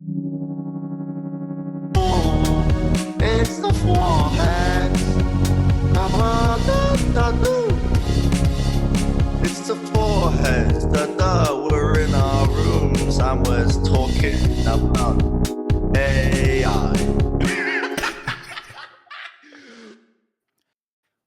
It's the foreheads. It's the foreheads. We're in our rooms and we're talking about AI.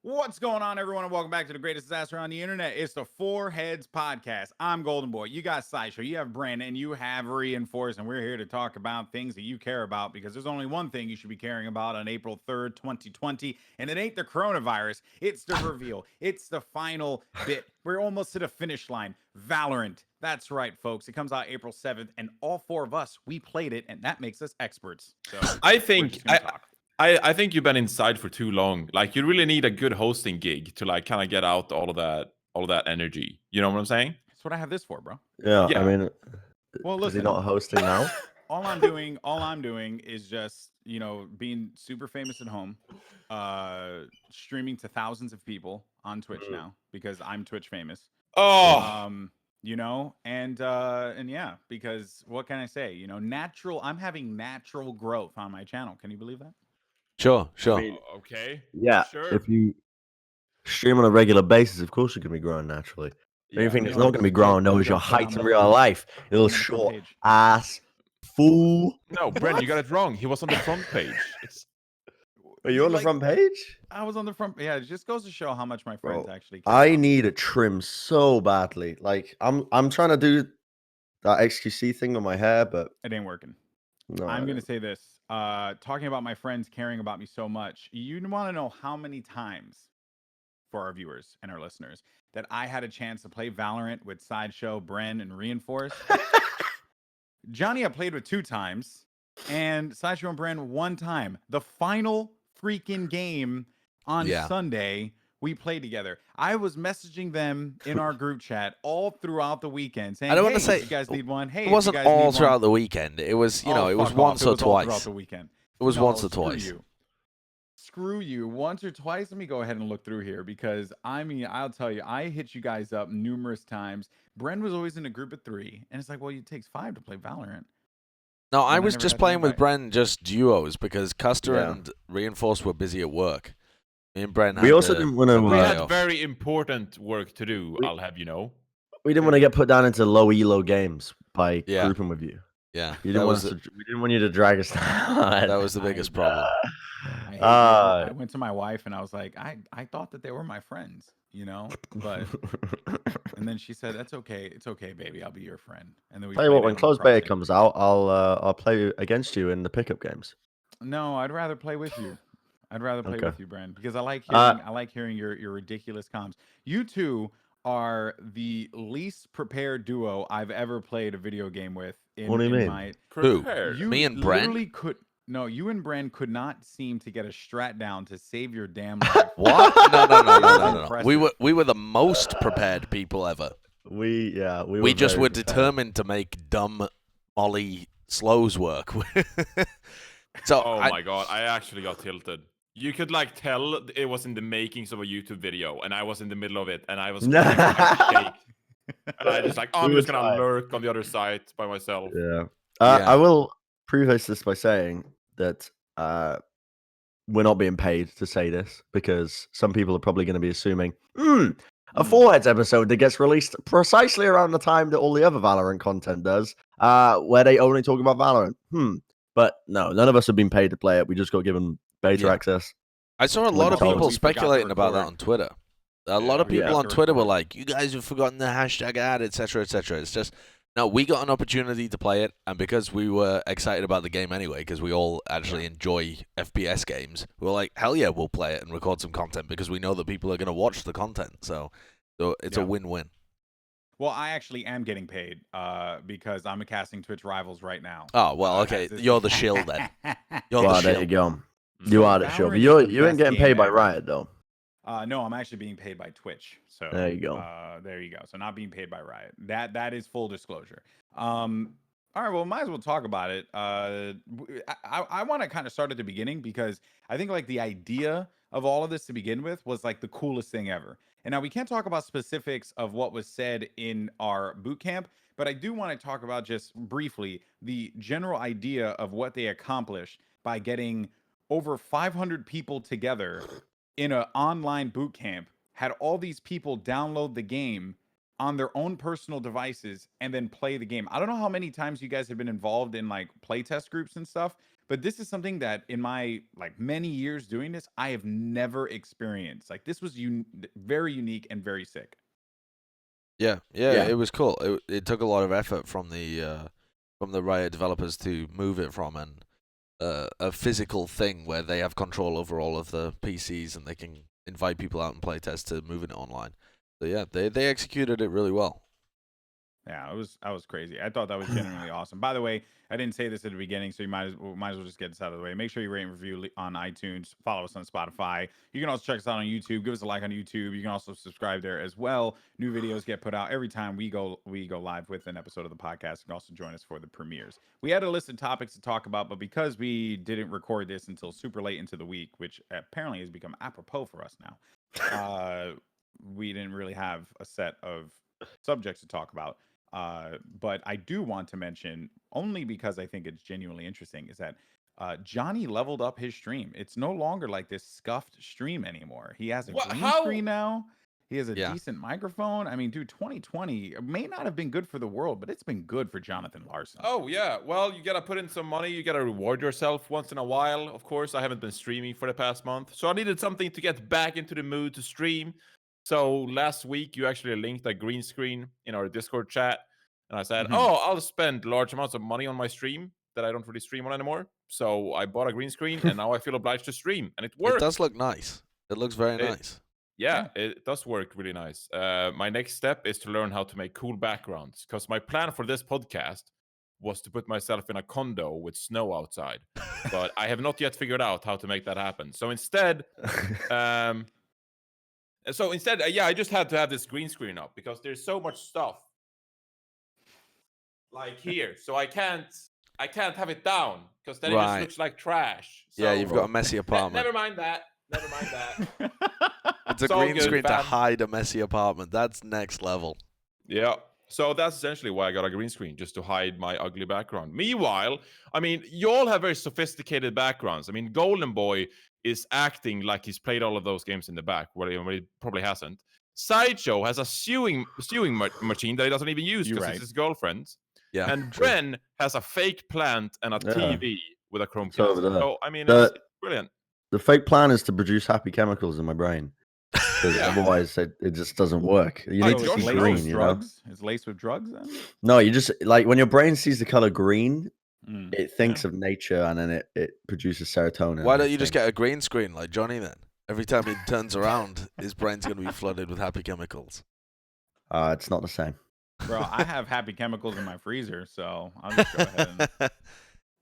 What's going on, everyone, and welcome back to the greatest disaster on the internet. It's the Four Heads Podcast. I'm Goldenboy. You got Sideshow, you have Bren, and you have Reinforce, and we're here to talk about things that you care about, because there's only one thing you should be caring about on April 3rd, 2020, and it ain't the coronavirus. It's the reveal. It's the final bit. We're almost to the finish line. Valorant. That's right, folks. It comes out April 7th, and all four of us, we played it, and that makes us experts. So I think I think you've been inside for too long. Like, you really need a good hosting gig to like kind of get out all of that energy. You know what I'm saying? That's what I have this for, bro. Yeah, Yeah. I mean, Well, is listen. he not hosting now? All I'm doing is just, being super famous at home, streaming to thousands of people on Twitch now because I'm Twitch famous. Oh, And yeah, because what can I say? I'm having natural growth on my channel. Can you believe that? Sure. I mean, okay. yeah. Sure. If you stream on a regular basis, of course you're going to be growing naturally. The only thing that's not going to be growing, though, is your height in real life. It'll short ass fool. No, Bren, you got it wrong. He was on the front page. Are you on the front page? I was on the front. Yeah, it just goes to show how much my friends actually care I about me. need a trim so badly. Like, I'm trying to do that XQC thing on my hair, but It ain't working. no. I'm going to say this. Talking about my friends caring about me so much, you want to know how many times, for our viewers and our listeners, that I had a chance to play Valorant with Sideshow, Bren, and Reinforce. Johnny I played with 2 times, and Sideshow and Bren 1 time. The final freaking game on Sunday, we played together. I was messaging them in our group chat all throughout the weekend, saying, I don't hey, want to say you guys need one. Hey, it wasn't if you guys all need throughout one. the weekend. It was, it was Fuck once off. It was all throughout or the twice. weekend. It was once or Screw twice. you. Screw you. Once or twice. Let me go ahead and look through here, because I'll tell you, I hit you guys up numerous times. Bren was always in a group of 3, and it's like, well, it takes 5 to play Valorant. No, I I was never just had to playing with invite- Bren, just duos, because Custer Yeah. and Reinforce were busy at work. Me and Bren We had also the- didn't want to. We Right. had off. very important work to do. We- I'll have you know. We didn't want to get put down into low elo games by Yeah. grouping with you. Yeah, You that didn't was want we didn't want you to drag us down. that was the biggest problem. I hate you. I went to my wife and I was like, I thought that they were my friends, but and then she said, that's okay. It's okay, baby. I'll be your friend. And then we Tell you what, played when Animal Close Beta Crossing. comes out, I'll play against you in the pickup games. No, I'd rather play with you. I'd rather play Okay. with you, Bren, because I like hearing your ridiculous comms. You two are the least prepared duo I've ever played a video game with. What do you mean? Who? Prepared. You Me and Bren? literally you and Bren could not seem to get a strat down to save your damn life. What? No. Impressive. We were the most prepared people ever. We We just very were prepared. determined to make dumb Molly slows work. So Oh my god, I actually got tilted. You could like tell it was in the makings of a YouTube video, and I was in the middle of it, and I was and I just like, I'm We just were gonna tired. lurk on the other side by myself. Yeah. Yeah. I will preface this by saying that we're not being paid to say this, because some people are probably going to be assuming, a Foreheads episode that gets released precisely around the time that all the other Valorant content does, where they only talk about Valorant. But no, none of us have been paid to play it. We just got given beta access. I saw a When lot of told people us we forgot to speculating about that record. on Twitter. A lot of we people forgot on to Twitter were record. like, you guys have forgotten the hashtag ad, etc., etc. It's just, no, we got an opportunity to play it, and because we were excited about the game anyway, because we all actually enjoy FPS games, we were like, hell yeah, we'll play it and record some content, because we know that people are going to watch the content. So it's a win-win. Well, I actually am getting paid because I'm casting Twitch Rivals right now. Oh, well, okay, you're the shill then. You're Well, the there shill. you go. So You are the show, but Valorant is the you ain't best getting game paid by ever. Riot though. No, I'm actually being paid by Twitch. So There you go. There you go. So not being paid by Riot. That is full disclosure. All right, well, might as well talk about it. I want to kind of start at the beginning, because I think like the idea of all of this to begin with was like the coolest thing ever. And now we can't talk about specifics of what was said in our boot camp, But I do want to talk about just briefly the general idea of what they accomplished by getting over 500 people together in an online boot camp, had all these people download the game on their own personal devices and then play the game. I don't know how many times you guys have been involved in like playtest groups and stuff, but this is something that in my like many years doing this, I have never experienced. Like this was very unique and very sick. Yeah, Yeah. it was cool. It took a lot of effort from the Riot developers to move it from a physical thing where they have control over all of the PCs and they can invite people out and play test to moving it online. So yeah, they executed it really well. Yeah, that was crazy. I thought that was genuinely awesome. By the way, I didn't say this at the beginning, so you might as well just get this out of the way. Make sure you rate and review on iTunes. Follow us on Spotify. You can also check us out on YouTube. Give us a like on YouTube. You can also subscribe there as well. New videos get put out every time we go live with an episode of the podcast. You can also join us for the premieres. We had a list of topics to talk about, but because we didn't record this until super late into the week, which apparently has become apropos for us now, we didn't really have a set of subjects to talk about. But I do want to mention, only because I think it's genuinely interesting, is that Johnny leveled up his stream. It's no longer like this scuffed stream anymore. He has a green screen now. He has a decent microphone. I mean, dude, 2020 may not have been good for the world, but it's been good for Jonathan Larson. Oh, yeah. Well, you got to put in some money. You got to reward yourself once in a while. Of course, I haven't been streaming for the past month, so I needed something to get back into the mood to stream. So last week, you actually linked a green screen in our Discord chat. And I said, I'll spend large amounts of money on my stream that I don't really stream on anymore. So I bought a green screen, and now I feel obliged to stream. And it works. It does look nice. It looks very nice. Yeah, it does work really nice. My next step is to learn how to make cool backgrounds, because my plan for this podcast was to put myself in a condo with snow outside. But I have not yet figured out how to make that happen. So instead... I just had to have this green screen up because there's so much stuff like here, so I can't have it down because then it just looks like trash. So, yeah, you've got a messy apartment. Never mind that. It's a green screen to hide a messy apartment. That's next level. Yeah. So that's essentially why I got a green screen, just to hide my ugly background. Meanwhile, I mean, you all have very sophisticated backgrounds. I mean, Goldenboy is acting like he's played all of those games in the back, where he probably hasn't. Sideshow has a sewing machine that he doesn't even use because it's his girlfriend's. Yeah. And Bren has a fake plant and a TV with a Chromecast. So, I mean, it's brilliant. The fake plan is to produce happy chemicals in my brain. Because otherwise it just doesn't work. You need to see green, you know? It's laced with drugs then? No, you just, like, when your brain sees the color green, it thinks of nature and then it produces serotonin. Why don't you just get a green screen like Johnny then? Every time he turns around, his brain's going to be flooded with happy chemicals. It's not the same. Bro, I have happy chemicals in my freezer, so I'll just go ahead and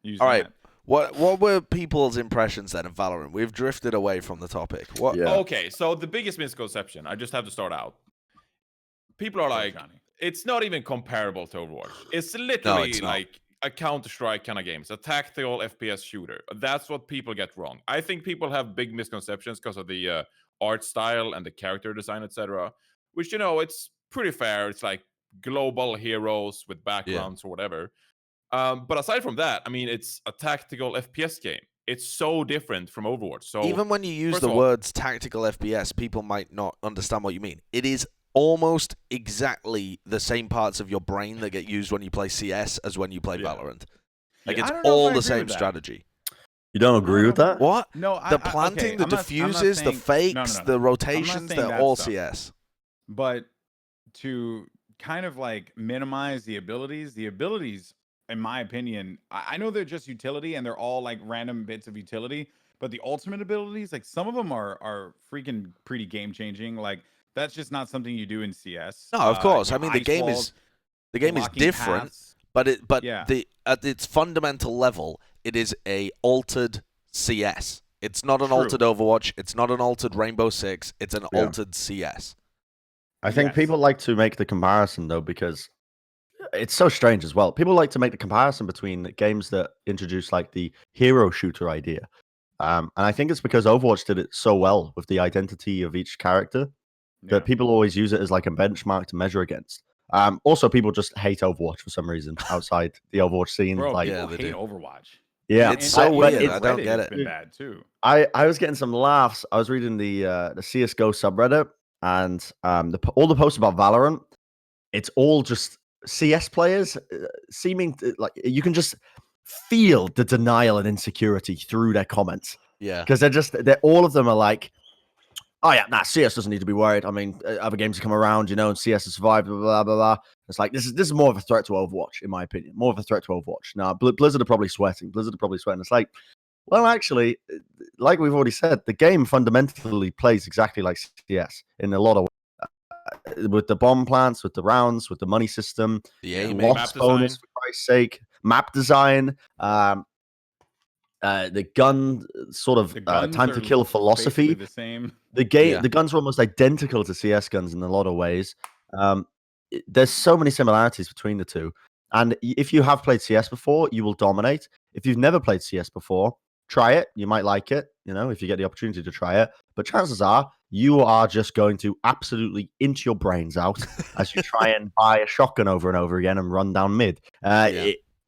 use All right. that. What were people's impressions then of Valorant? We've drifted away from the topic. What? Yeah. Okay, so the biggest misconception, I just have to start out. People are like, it's not even comparable to Overwatch. It's literally like a Counter-Strike kind of game. It's a tactical FPS shooter. That's what people get wrong. I think people have big misconceptions because of the art style and the character design, etc. Which, you know, it's pretty fair. It's like global heroes with backgrounds or whatever. But aside from that, I mean, it's a tactical FPS game. It's so different from Overwatch. So even when you use the words tactical FPS, people might not understand what you mean. It is almost exactly the same parts of your brain that get used when you play CS as when you play Valorant. Like, it's all the same strategy. You don't agree with that? What? No, the planting, the diffuses, the fakes, the rotations, they're all CS. But to kind of like minimize the abilities, in my opinion, I know they're just utility and they're all like random bits of utility, but the ultimate abilities, like some of them are freaking pretty game changing. Like that's just not something you do in CS. No, of course. I mean, the game is different, paths. but at its fundamental level, it is a altered CS. It's not an altered Overwatch. It's not an altered Rainbow Six. It's an altered CS. I think people like to make the comparison though, because it's so strange as well. People like to make the comparison between games that introduce like the hero shooter idea. And I think it's because Overwatch did it so well with the identity of each character that people always use it as like a benchmark to measure against. Also, people just hate Overwatch for some reason outside the Overwatch scene. Bro, like, people they hate do. Overwatch. yeah, It's so But weird. even I don't Reddit get has it. been bad too. I was getting some laughs. I was reading the CS:GO subreddit, and all the posts about Valorant. It's all just CS players seeming like you can just feel the denial and insecurity through their comments Yeah. because they're all of them are like, oh yeah, nah, CS doesn't need to be worried. I mean, other games come around, and CS has survived, blah, blah, blah, blah. It's like, this is more of a threat to Overwatch, in my opinion. More of a threat to Overwatch. Now, Blizzard are probably sweating. It's like, well, actually, like we've already said, the game fundamentally plays exactly like CS in a lot of ways. With the bomb plants, with the rounds, with the money system, The aiming. loss Map bonus, design. for Christ's sake, map design, the gun sort of The guns time to are kill philosophy. basically the same. Yeah. The guns are almost identical to CS guns in a lot of ways. There's so many similarities between the two. And if you have played CS before, you will dominate. If you've never played CS before, try it. You might like it, if you get the opportunity to try it. But chances are you are just going to absolutely inch your brains out as you try and buy a shotgun over and over again and run down mid.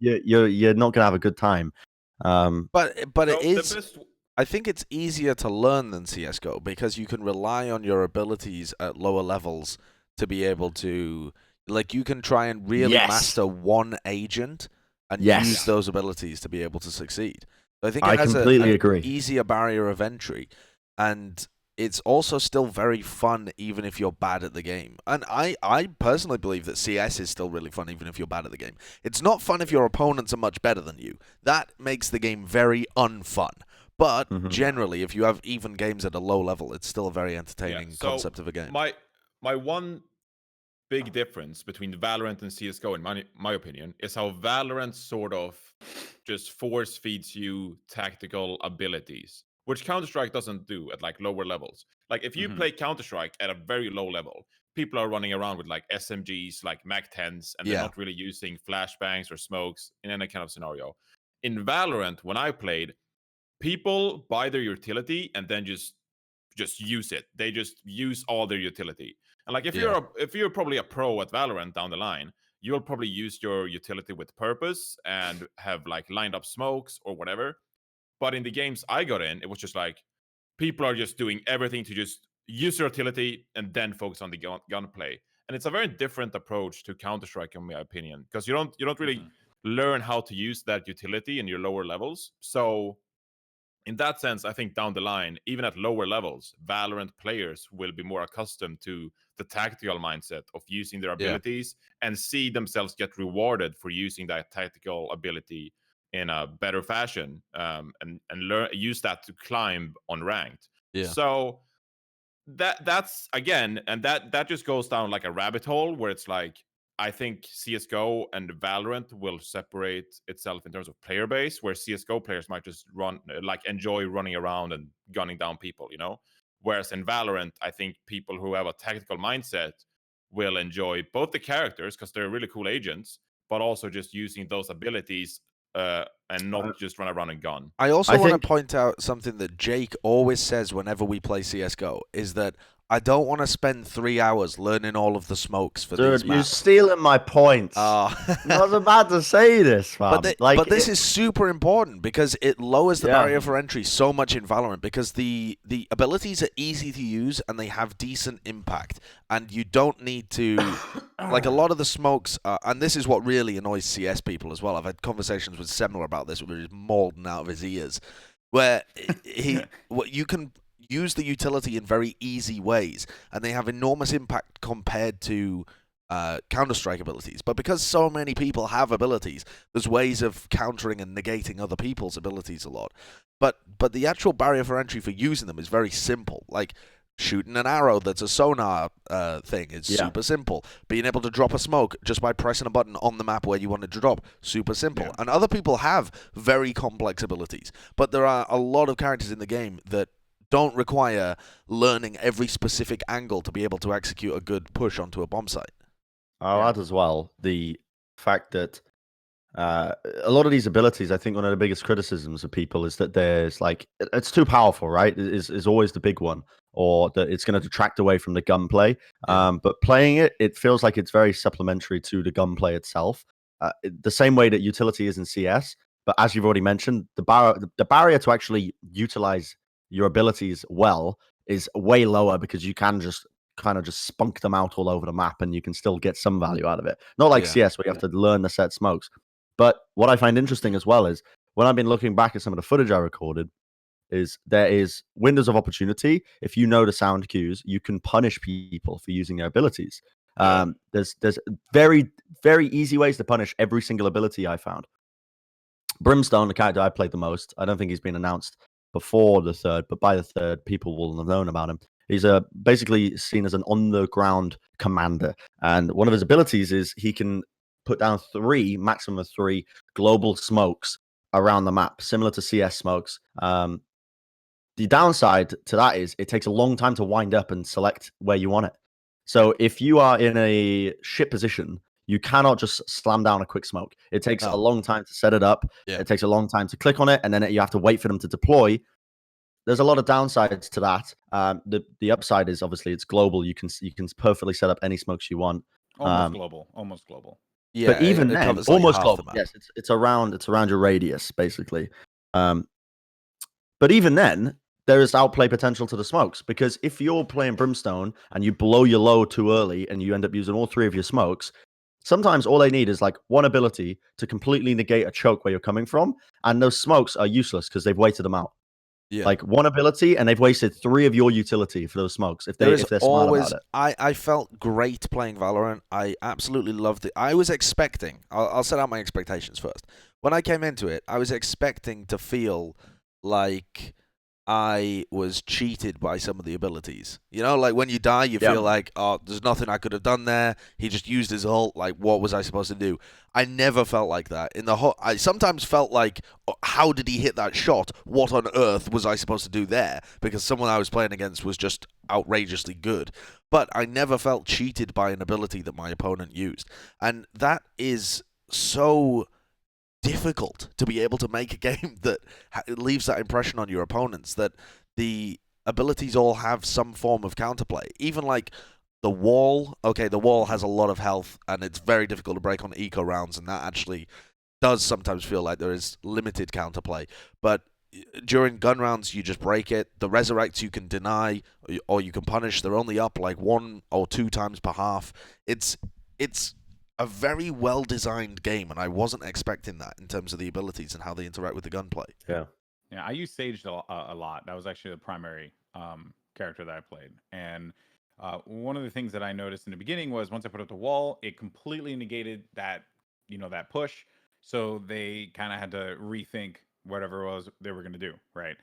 You're not going to have a good time. But it So the is. best- I think it's easier to learn than CS:GO because you can rely on your abilities at lower levels to be able to, like, you can try and really Yes. master one agent and Yes. use those abilities to be able to succeed. So I think I it has completely an agree. easier barrier of entry, and it's also still very fun even if you're bad at the game. And I personally believe that CS is still really fun even if you're bad at the game. It's not fun if your opponents are much better than you. That makes the game very unfun. But generally, if you have even games at a low level, it's still a very entertaining so concept of a game. My one big difference between Valorant and CS:GO, in my opinion, is how Valorant sort of just force feeds you tactical abilities, which Counter-Strike doesn't do at like lower levels. Like if you play Counter-Strike at a very low level, people are running around with like SMGs, like Mac-10s, and they're not really using flashbangs or smokes in any kind of scenario. In Valorant, when I played, people buy their utility and then just use it. They just use all their utility. And like if you're probably a pro at Valorant down the line, you'll probably use your utility with purpose and have like lined up smokes or whatever. But in the games I got in, it was just like people are just doing everything to just use their utility and then focus on the gunplay. And it's a very different approach to Counter-Strike, in my opinion, because you don't really learn how to use that utility in your lower levels. So in that sense, I think down the line, even at lower levels, Valorant players will be more accustomed to the tactical mindset of using their abilities and see themselves get rewarded for using that tactical ability in a better fashion, and use that to climb on ranked. So that's again, and that just goes down like a rabbit hole where it's like, I think CS:GO and Valorant will separate itself in terms of player base, where CS:GO players might just enjoy running around and gunning down people, Whereas in Valorant, I think people who have a tactical mindset will enjoy both the characters because they're really cool agents, but also just using those abilities and not just run around and gun. I also want to point out something that Jake always says whenever we play CS:GO, is that I don't want to spend 3 hours learning all of the smokes for these maps. Dude, you're stealing my points. I was about to say this, fam. But this is super important because it lowers the barrier for entry so much in Valorant, because the abilities are easy to use and they have decent impact, and you don't need to like a lot of the smokes and this is what really annoys CS people as well. I've had conversations with Semler about this, where he's mauled out of his ears, where you can use the utility in very easy ways, and they have enormous impact compared to Counter-Strike abilities. But because so many people have abilities, there's ways of countering and negating other people's abilities a lot. But the actual barrier for entry for using them is very simple. Like shooting an arrow that's a sonar thing is super simple. Being able to drop a smoke just by pressing a button on the map where you want it to drop, super simple. And other people have very complex abilities. But there are a lot of characters in the game that don't require learning every specific angle to be able to execute a good push onto a bomb site. I'll add as well the fact that a lot of these abilities, I think one of the biggest criticisms of people is that there's like, it's too powerful, right? Is always the big one. or that it's going to detract away from the gunplay. Yeah. But playing it, it feels like it's very supplementary to the gunplay itself. The same way that utility is in CS, but as you've already mentioned, the barrier to actually utilize your abilities well is way lower because you can just kind of just spunk them out all over the map and you can still get some value out of it. Not like Yeah. CS where you have to learn to set smokes. But what I find interesting as well is when I've been looking back at some of the footage I recorded, is there is windows of opportunity. If you know the sound cues, you can punish people for using their abilities. There's very, very easy ways to punish every single ability I found. Brimstone, the character I played the most, I don't think he's been announced before the third, but by the third, people will have known about him. He's basically seen as an on-the-ground commander, and one of his abilities is he can put down maximum of 3 global smokes around the map, similar to CS smokes. The downside to that is it takes a long time to wind up and select where you want it. So if you are in a shit position, you cannot just slam down a quick smoke. It takes a long time to set it up. Yeah. It takes a long time to click on it, and then you have to wait for them to deploy. There's a lot of downsides to that. The upside is obviously it's global. You can perfectly set up any smokes you want. Almost global. Yeah, but even then, covers, like, almost half global. the map. Yes, it's around your radius basically. But even then, there is outplay potential to the smokes because if you're playing Brimstone and you blow your low too early and you end up using all 3 of your smokes, sometimes all they need is like one ability to completely negate a choke where you're coming from, and those smokes are useless because they've waited them out. Yeah. Like one ability, and they've wasted 3 of your utility for those smokes. If they're smart about it. I felt great playing Valorant. I absolutely loved it. I was expecting. I'll set out my expectations first. When I came into it, I was expecting to feel like I was cheated by some of the abilities. You know, like when you die, you feel like, oh, there's nothing I could have done there. He just used his ult. Like, what was I supposed to do? I never felt like that. I sometimes felt like, oh, how did he hit that shot? What on earth was I supposed to do there? Because someone I was playing against was just outrageously good. But I never felt cheated by an ability that my opponent used. And that is so difficult to be able to make a game that leaves that impression on your opponents, that the abilities all have some form of counterplay. Even like the wall, okay, the wall has a lot of health and it's very difficult to break on eco rounds, and that actually does sometimes feel like there is limited counterplay. But during gun rounds, you just break it. The resurrects you can deny or you can punish. They're only up like 1 or 2 times per half. It's a very well-designed game, and I wasn't expecting that in terms of the abilities and how they interact with the gunplay. Yeah, I use Sage a lot. That was actually the primary character that I played. And one of the things that I noticed in the beginning was once I put up the wall, it completely negated that, that push. So they kind of had to rethink whatever it was they were going to do, right?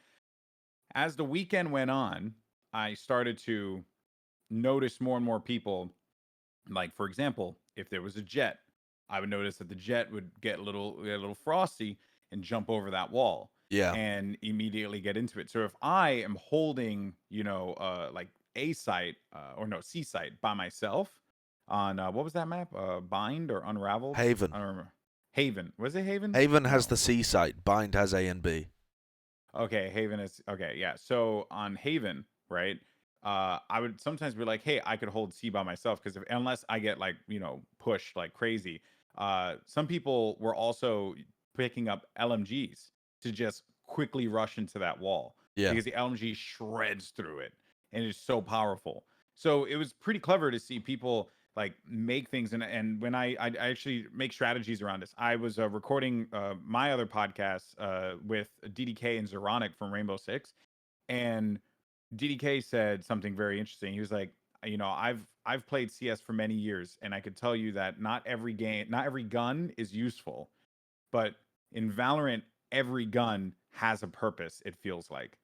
As the weekend went on, I started to notice more and more people. Like, for example, if there was a jet, I would notice that the jet would get a little frosty and jump over that wall. Yeah. And immediately get into it. So if I am holding, like A site C site by myself on what was that map? Bind or Unraveled? Haven. I don't remember. Haven. Was it Haven? Haven has the C site. Bind has A and B. Okay, Haven is okay. Yeah. So on Haven, right? I would sometimes be like, hey, I could hold C by myself because unless I get like, pushed like crazy. Some people were also picking up LMGs to just quickly rush into that wall. Yeah. Because the LMG shreds through it and it's so powerful. So it was pretty clever to see people like make things. And when I actually make strategies around this, I was recording my other podcast with DDK and Zeronic from Rainbow Six. And DDK said something very interesting. He was like, I've played CS for many years, and I could tell you that not every gun is useful, but in Valorant, every gun has a purpose. It feels like,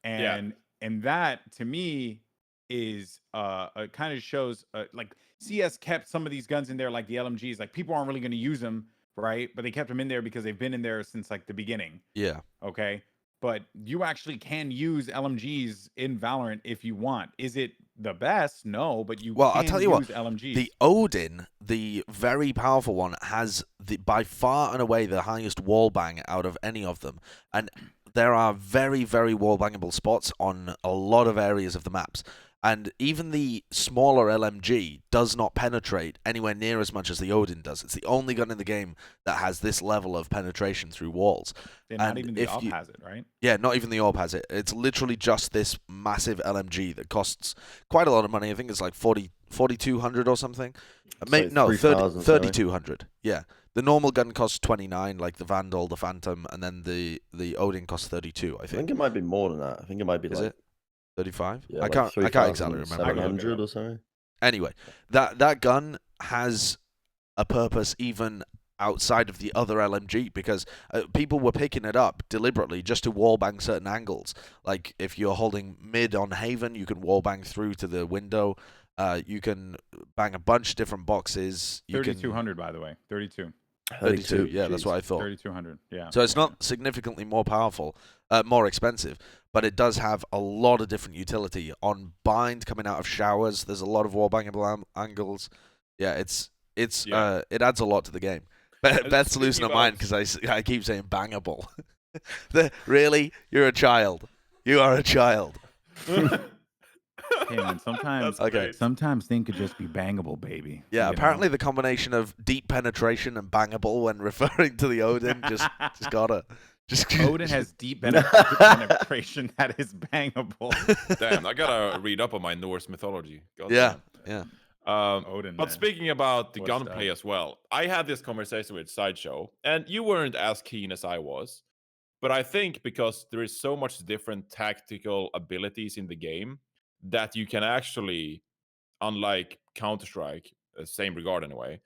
and that to me is it kind of shows like CS kept some of these guns in there, like the LMGs. Like people aren't really going to use them, right? But they kept them in there because they've been in there since like the beginning. Yeah. Okay. But you actually can use LMGs in Valorant if you want. Is it the best? No, but you can I'll tell you use what, LMGs. The Odin, the very powerful one, has by far and away the highest wall bang out of any of them. And there are very, very wall-bangable spots on a lot of areas of the maps. And even the smaller LMG does not penetrate anywhere near as much as the Odin does. It's the only gun in the game that has this level of penetration through walls. And not even the AWP has it, right? Yeah, not even the AWP has it. It's literally just this massive LMG that costs quite a lot of money. I think it's like 4,200 or something. Like No, 3,000, 3,200. Yeah. The normal gun costs 29, like the Vandal, the Phantom, and then the Odin costs 32, I I think. think it might be more than that. I think it might be Is like it 35? yeah, I like can't exactly remember. 700 or something. Anyway, that gun has a purpose even outside of the other LMG, because people were picking it up deliberately just to wallbang certain angles. Like if you're holding mid on Haven, you can wallbang through to the window. You can bang a bunch of different boxes. 3,200, by the way. 32. 32. Yeah, that's jeez. what I thought. 3,200. Yeah. So it's yeah. not significantly more powerful, more expensive, but it does have a lot of different utility. On bind coming out of showers, there's a lot of wallbangable angles. Yeah, it adds a lot to the game. Beth's losing her mind because I keep saying bangable. Really? You're a child. You are a child. Hey man, sometimes sometimes things could just be bangable, baby. Yeah, you apparently know? the combination of deep penetration and bangable when referring to the Odin just gotta. Odin has deep penetration that is bangable. Damn, I gotta read up on my Norse mythology. God Yeah, damn. yeah. Odin. But man. speaking about the What gunplay stuff. as well, I had this conversation with Sideshow, and you weren't as keen as I was. But I think because there is so much different tactical abilities in the game that you can actually, unlike Counter-Strike, same regard anyway,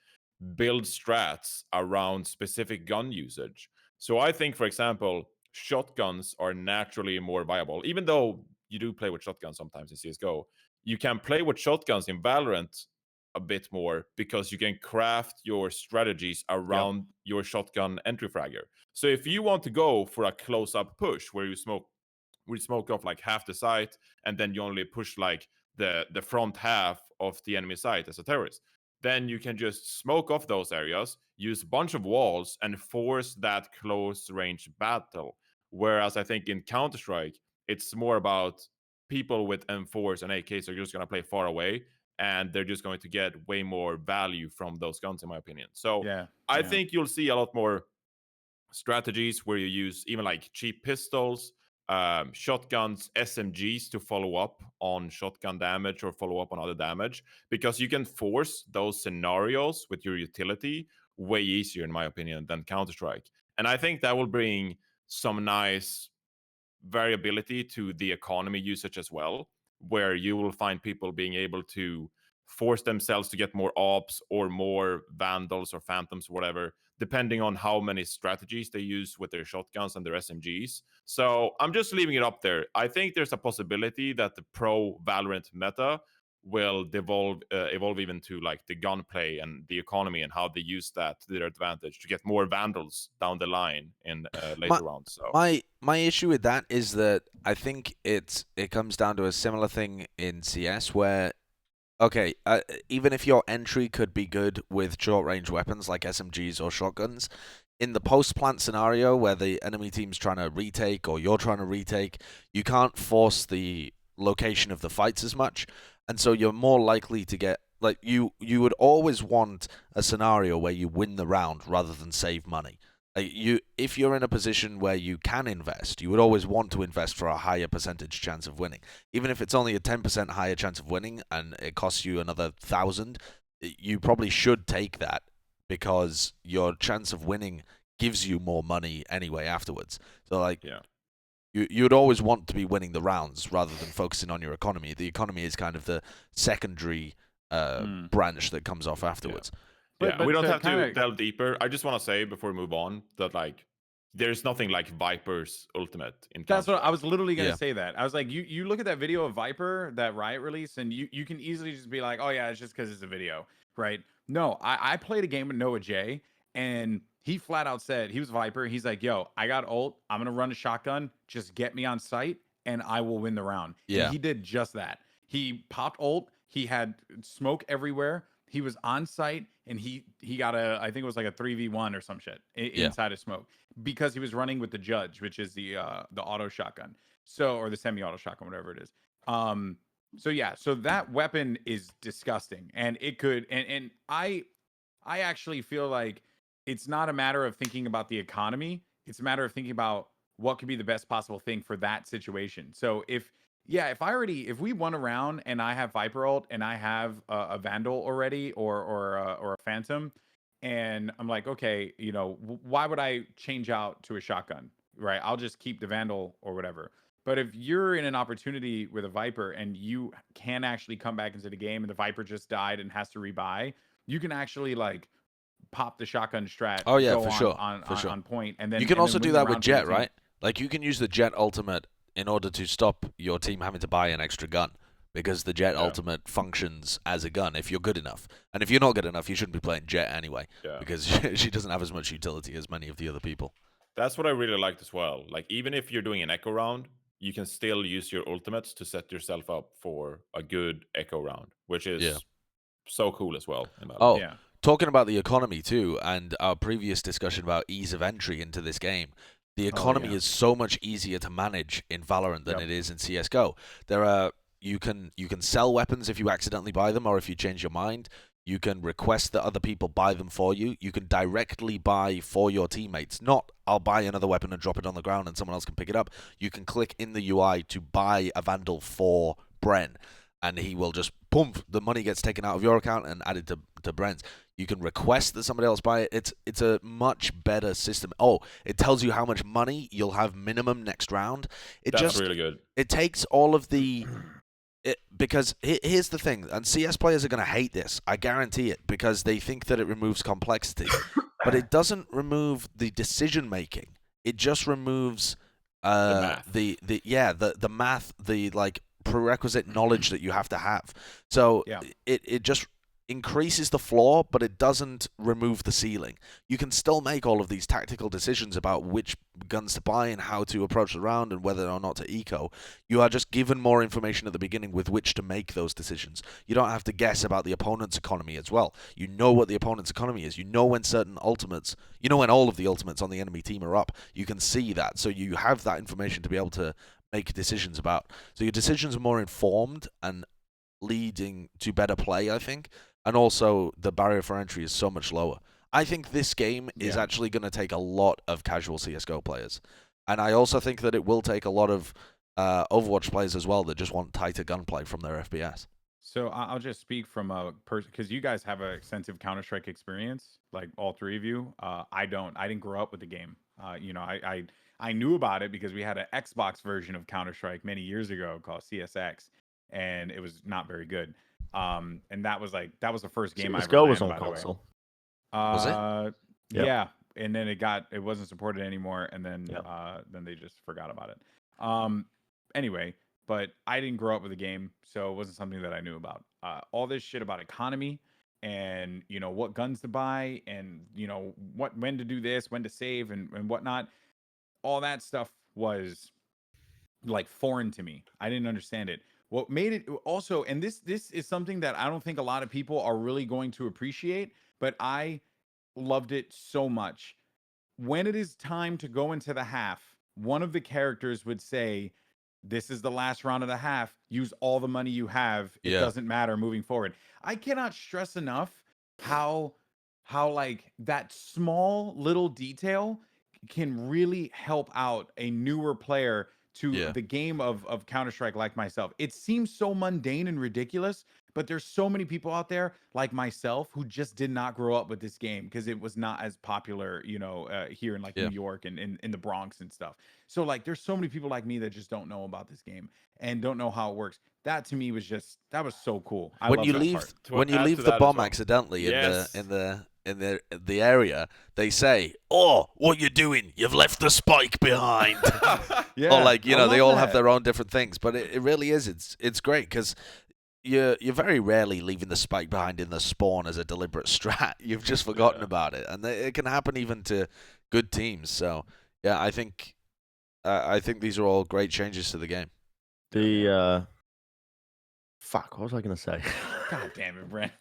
build strats around specific gun usage. So I think, for example, shotguns are naturally more viable. Even though you do play with shotguns sometimes in CSGO, you can play with shotguns in Valorant a bit more because you can craft your strategies around your shotgun entry fragger. So if you want to go for a close-up push where you smoke off like half the site and then you only push like the front half of the enemy site as a terrorist, then you can just smoke off those areas, use a bunch of walls, and force that close range battle. Whereas I think in Counter-Strike, it's more about people with M4s and AKs are just going to play far away, and they're just going to get way more value from those guns, in my opinion. So I think you'll see a lot more strategies where you use even like cheap pistols, shotguns, SMGs to follow up on shotgun damage or follow up on other damage, because you can force those scenarios with your utility way easier, in my opinion, than Counter-Strike. And I think that will bring some nice variability to the economy usage as well, where you will find people being able to force themselves to get more ops or more vandals or phantoms or whatever, depending on how many strategies they use with their shotguns and their SMGs. So I'm just leaving it up there. I think there's a possibility that the pro Valorant meta will evolve even to like the gunplay and the economy and how they use that to their advantage to get more vandals down the line in later rounds. So my issue with that is that I think it comes down to a similar thing in CS where, okay, even if your entry could be good with short-range weapons like SMGs or shotguns, in the post-plant scenario where the enemy team's trying to retake or you're trying to retake, you can't force the location of the fights as much, and so you're more likely to get, like, you would always want a scenario where you win the round rather than save money. If you're in a position where you can invest, you would always want to invest for a higher percentage chance of winning. Even if it's only a 10% higher chance of winning and it costs you another 1,000, you probably should take that because your chance of winning gives you more money anyway afterwards. So, like, you'd always want to be winning the rounds rather than focusing on your economy. The economy is kind of the secondary branch that comes off afterwards. But we don't have to delve deeper. I just want to say before we move on that, like, there's nothing like Viper's ultimate in Counter-Strike. That's what I was literally going to say. That I was like, you look at that video of Viper that Riot released, and you can easily just be like, oh yeah, it's just because it's a video, right? No, I played a game with Noah J, and he flat out said, he was Viper. He's like, yo, I got ult. I'm gonna run a shotgun. Just get me on site, and I will win the round. Yeah, and he did just that. He popped ult. He had smoke everywhere. He was on site, and he got I think it was like a 3v1 or some shit inside of smoke. because he was running with the Judge, which is the auto shotgun. So, or the semi-auto shotgun, whatever it is. So yeah, so that weapon is disgusting, and it could, and I actually feel like it's not a matter of thinking about the economy. It's a matter of thinking about what could be the best possible thing for that situation. So if if we won a round and I have Viper ult and I have a Vandal already or a Phantom, and I'm like, okay, why would I change out to a shotgun? Right? I'll just keep the Vandal or whatever. But if you're in an opportunity with a Viper and you can actually come back into the game and the Viper just died and has to rebuy, you can actually like pop the shotgun strat. Oh yeah, go for on, sure, on, for on, sure. on point, and then You can and also then do win the that with round for your Jet, team. right? Like you can use the Jet ultimate in order to stop your team having to buy an extra gun, because the Jet ultimate functions as a gun if you're good enough. And if you're not good enough, you shouldn't be playing Jet anyway, because she doesn't have as much utility as many of the other people. That's what I really liked as well. Like, even if you're doing an echo round, you can still use your ultimates to set yourself up for a good echo round, which is so cool as well in Valorant. Oh, talking about the economy too, and our previous discussion about ease of entry into this game, the economy is so much easier to manage in Valorant than it is in CS:GO. You can sell weapons if you accidentally buy them or if you change your mind. You can request that other people buy them for you. You can directly buy for your teammates. Not, I'll buy another weapon and drop it on the ground and someone else can pick it up. You can click in the UI to buy a Vandal for Bren, and he will just, poof, the money gets taken out of your account and added to Bren's. You can request that somebody else buy it. It's a much better system. Oh, it tells you how much money you'll have minimum next round. That's really good. It takes all of the... because here's the thing, and CS players are going to hate this, I guarantee it, because they think that it removes complexity. But it doesn't remove the decision making. It just removes the math, the like prerequisite knowledge that you have to have. So it just increases the floor, but it doesn't remove the ceiling. You can still make all of these tactical decisions about which guns to buy and how to approach the round and whether or not to eco. You are just given more information at the beginning with which to make those decisions. You don't have to guess about the opponent's economy as well. You know what the opponent's economy is. You know when certain ultimates, you know when all of the ultimates on the enemy team are up. You can see that. So you have that information to be able to make decisions about. So your decisions are more informed and leading to better play, I think. And also, the barrier for entry is so much lower. I think this game is actually going to take a lot of casual CSGO players. And I also think that it will take a lot of Overwatch players as well that just want tighter gunplay from their FPS. So I'll just speak from a person, because you guys have an extensive Counter-Strike experience, like all three of you. I don't. I didn't grow up with the game. I knew about it because we had an Xbox version of Counter-Strike many years ago called CSX, and it was not very good. And that was the first game I ever was ran, on by console. The way. Was it? Yeah, and then it wasn't supported anymore, and then they just forgot about it. Anyway, but I didn't grow up with the game, so it wasn't something that I knew about. All this shit about economy and what guns to buy and when to do this, when to save and whatnot. All that stuff was like foreign to me. I didn't understand it. What made it also, and this is something that I don't think a lot of people are really going to appreciate, but I loved it so much. When it is time to go into the half, one of the characters would say, "This is the last round of the half. Use all the money you have. It doesn't matter moving forward." I cannot stress enough how like that small little detail can really help out a newer player to the game of Counter-Strike like myself. It seems so mundane and ridiculous, but there's so many people out there like myself who just did not grow up with this game because it was not as popular, here in like New York and in the Bronx and stuff. So like there's so many people like me that just don't know about this game and don't know how it works. That to me was so cool. When you leave the bomb accidentally in the area, they say, "Oh, what you doing? You've left the spike behind." Or like they all have their own different things, but it really is. It's great because you're very rarely leaving the spike behind in the spawn as a deliberate strat. You've just forgotten about it, and it can happen even to good teams. So yeah, I think these are all great changes to the game. Fuck, what was I gonna say? God damn it, Bren.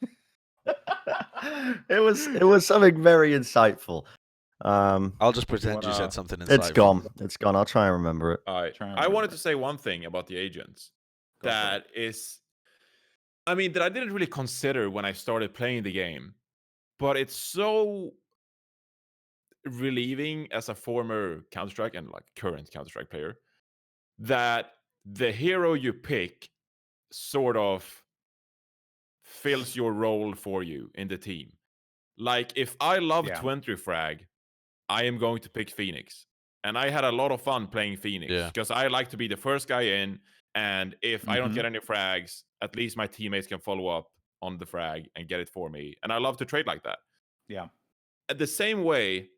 It was something very insightful. I'll just pretend you wanna- said something insightful. It's gone. It's gone. I'll try and remember it. All right. Try and I wanted remember to say one thing about the agents Go for it. that is, I mean, that I didn't really consider when I started playing the game, but it's so relieving as a former Counter-Strike and like current Counter-Strike player that the hero you pick sort of fills your role for you in the team. Like if I love Yeah. 20 frag, I am going to pick Phoenix. And I had a lot of fun playing Phoenix Yeah. because I like to be the first guy in. And if I don't get any frags, at least my teammates can follow up on the frag and get it for me. And I love to trade like that. Yeah. At the same way,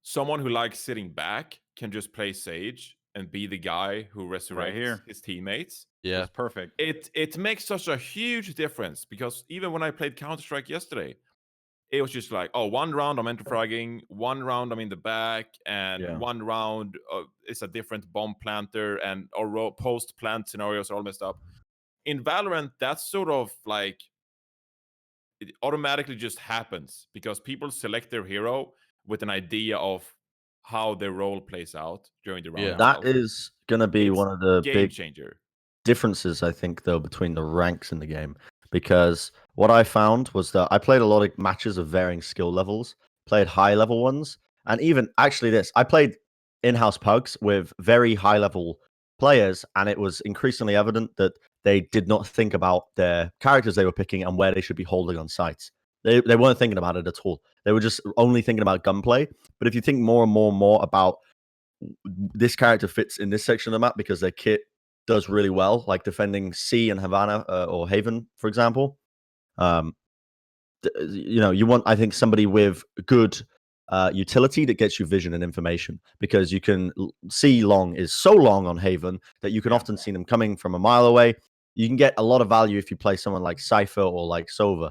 someone who likes sitting back can just play Sage and be the guy who resurrects here. his teammates. Yeah. That's perfect. It makes such a huge difference because even when I played Counter-Strike yesterday, it was just like, oh, one round I'm enter-fragging, one round I'm in the back, and Yeah. one round is a different bomb planter, and our post-plant scenarios are all messed up. In Valorant, that's sort of like, it automatically just happens because people select their hero with an idea of how their role plays out during the round. Yeah. That itself. is going to be It's one of the game big changer. differences, I think, though, between the ranks in the game. Because what I found was that I played a lot of matches of varying skill levels, played high level ones, and even actually I played in-house pugs with very high level players, and it was increasingly evident that they did not think about their characters they were picking and where they should be holding on sites. They weren't thinking about it at all. They were just only thinking about gunplay. But if you think more and more about this character fits in this section of the map because their kit does really well, like defending C and Havana or Haven, for example. You want, I think, somebody with good utility that gets you vision and information because you can see long is so long on Haven that you can often see them coming from a mile away. You can get a lot of value if you play someone like Cypher or like Sova.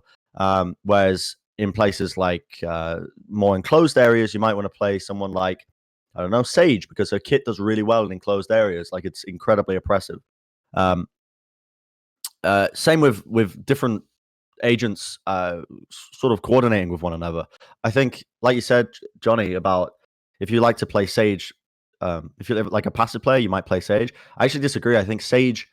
Whereas in places like more enclosed areas, you might want to play someone like, I don't know, Sage, because her kit does really well in enclosed areas. Like it's incredibly oppressive. Same with different agents sort of coordinating with one another. I think, like you said, Johnny, about if you like to play Sage, if you're like a passive player, you might play Sage. I actually disagree. I think Sage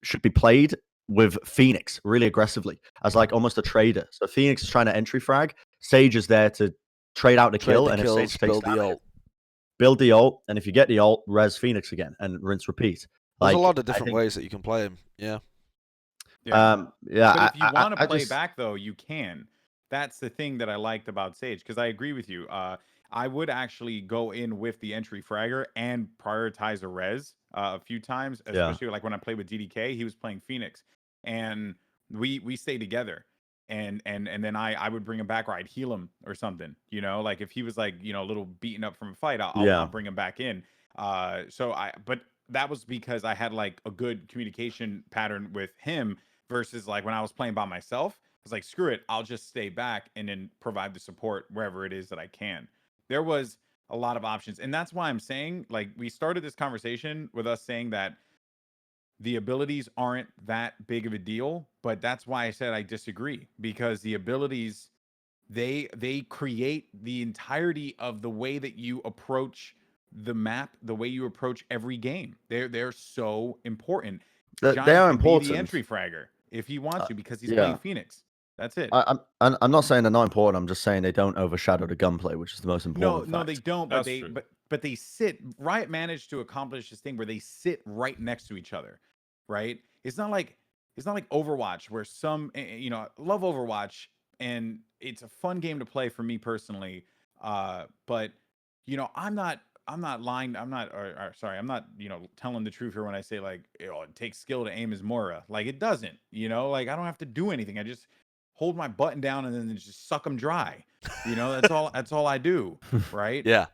should be played with Phoenix really aggressively as like almost a trader. So Phoenix is trying to entry frag. Sage is there to trade out the kill, and if Sage takes build the damage, ult. build the ult, and if you get the ult, res Phoenix again and rinse repeat. There's Like, a lot of I different think, ways that you can play him. Yeah. Yeah. yeah. But if you want to I play just, back, though, you can. That's the thing that I liked about Sage, because I agree with you. I would actually go in with the entry fragger and prioritize a res a few times, Yeah. especially like when I played with DDK, he was playing Phoenix, and we stay together. And then I would bring him back, or I'd heal him or something, like if he was like, a little beaten up from a fight, I'll bring him back in. But that was because I had like a good communication pattern with him versus like when I was playing by myself. I was like, screw it, I'll just stay back and then provide the support wherever it is that I can. There was a lot of options. And that's why I'm saying, like, we started this conversation with us saying that the abilities aren't that big of a deal, but that's why I said I disagree, because the abilities, they create the entirety of the way that you approach the map, the way you approach every game. They're so important. they Johnny are can be the important. entry fragger if he wants to, because he's yeah. playing Phoenix. That's it. I'm not saying they're not important. I'm just saying they don't overshadow the gunplay, which is the most No, important. no, they fact. don't. But That's true. but they sit. Riot managed to accomplish this thing where they sit right next to each other, right? It's not like Overwatch, where I love Overwatch, and it's a fun game to play for me personally. But I'm not lying. I'm not, or sorry, I'm not, telling the truth here when I say like, it takes skill to aim as Mora. Like it doesn't, like I don't have to do anything. I just hold my button down and then just suck them dry. That's all I do. Right. Yeah.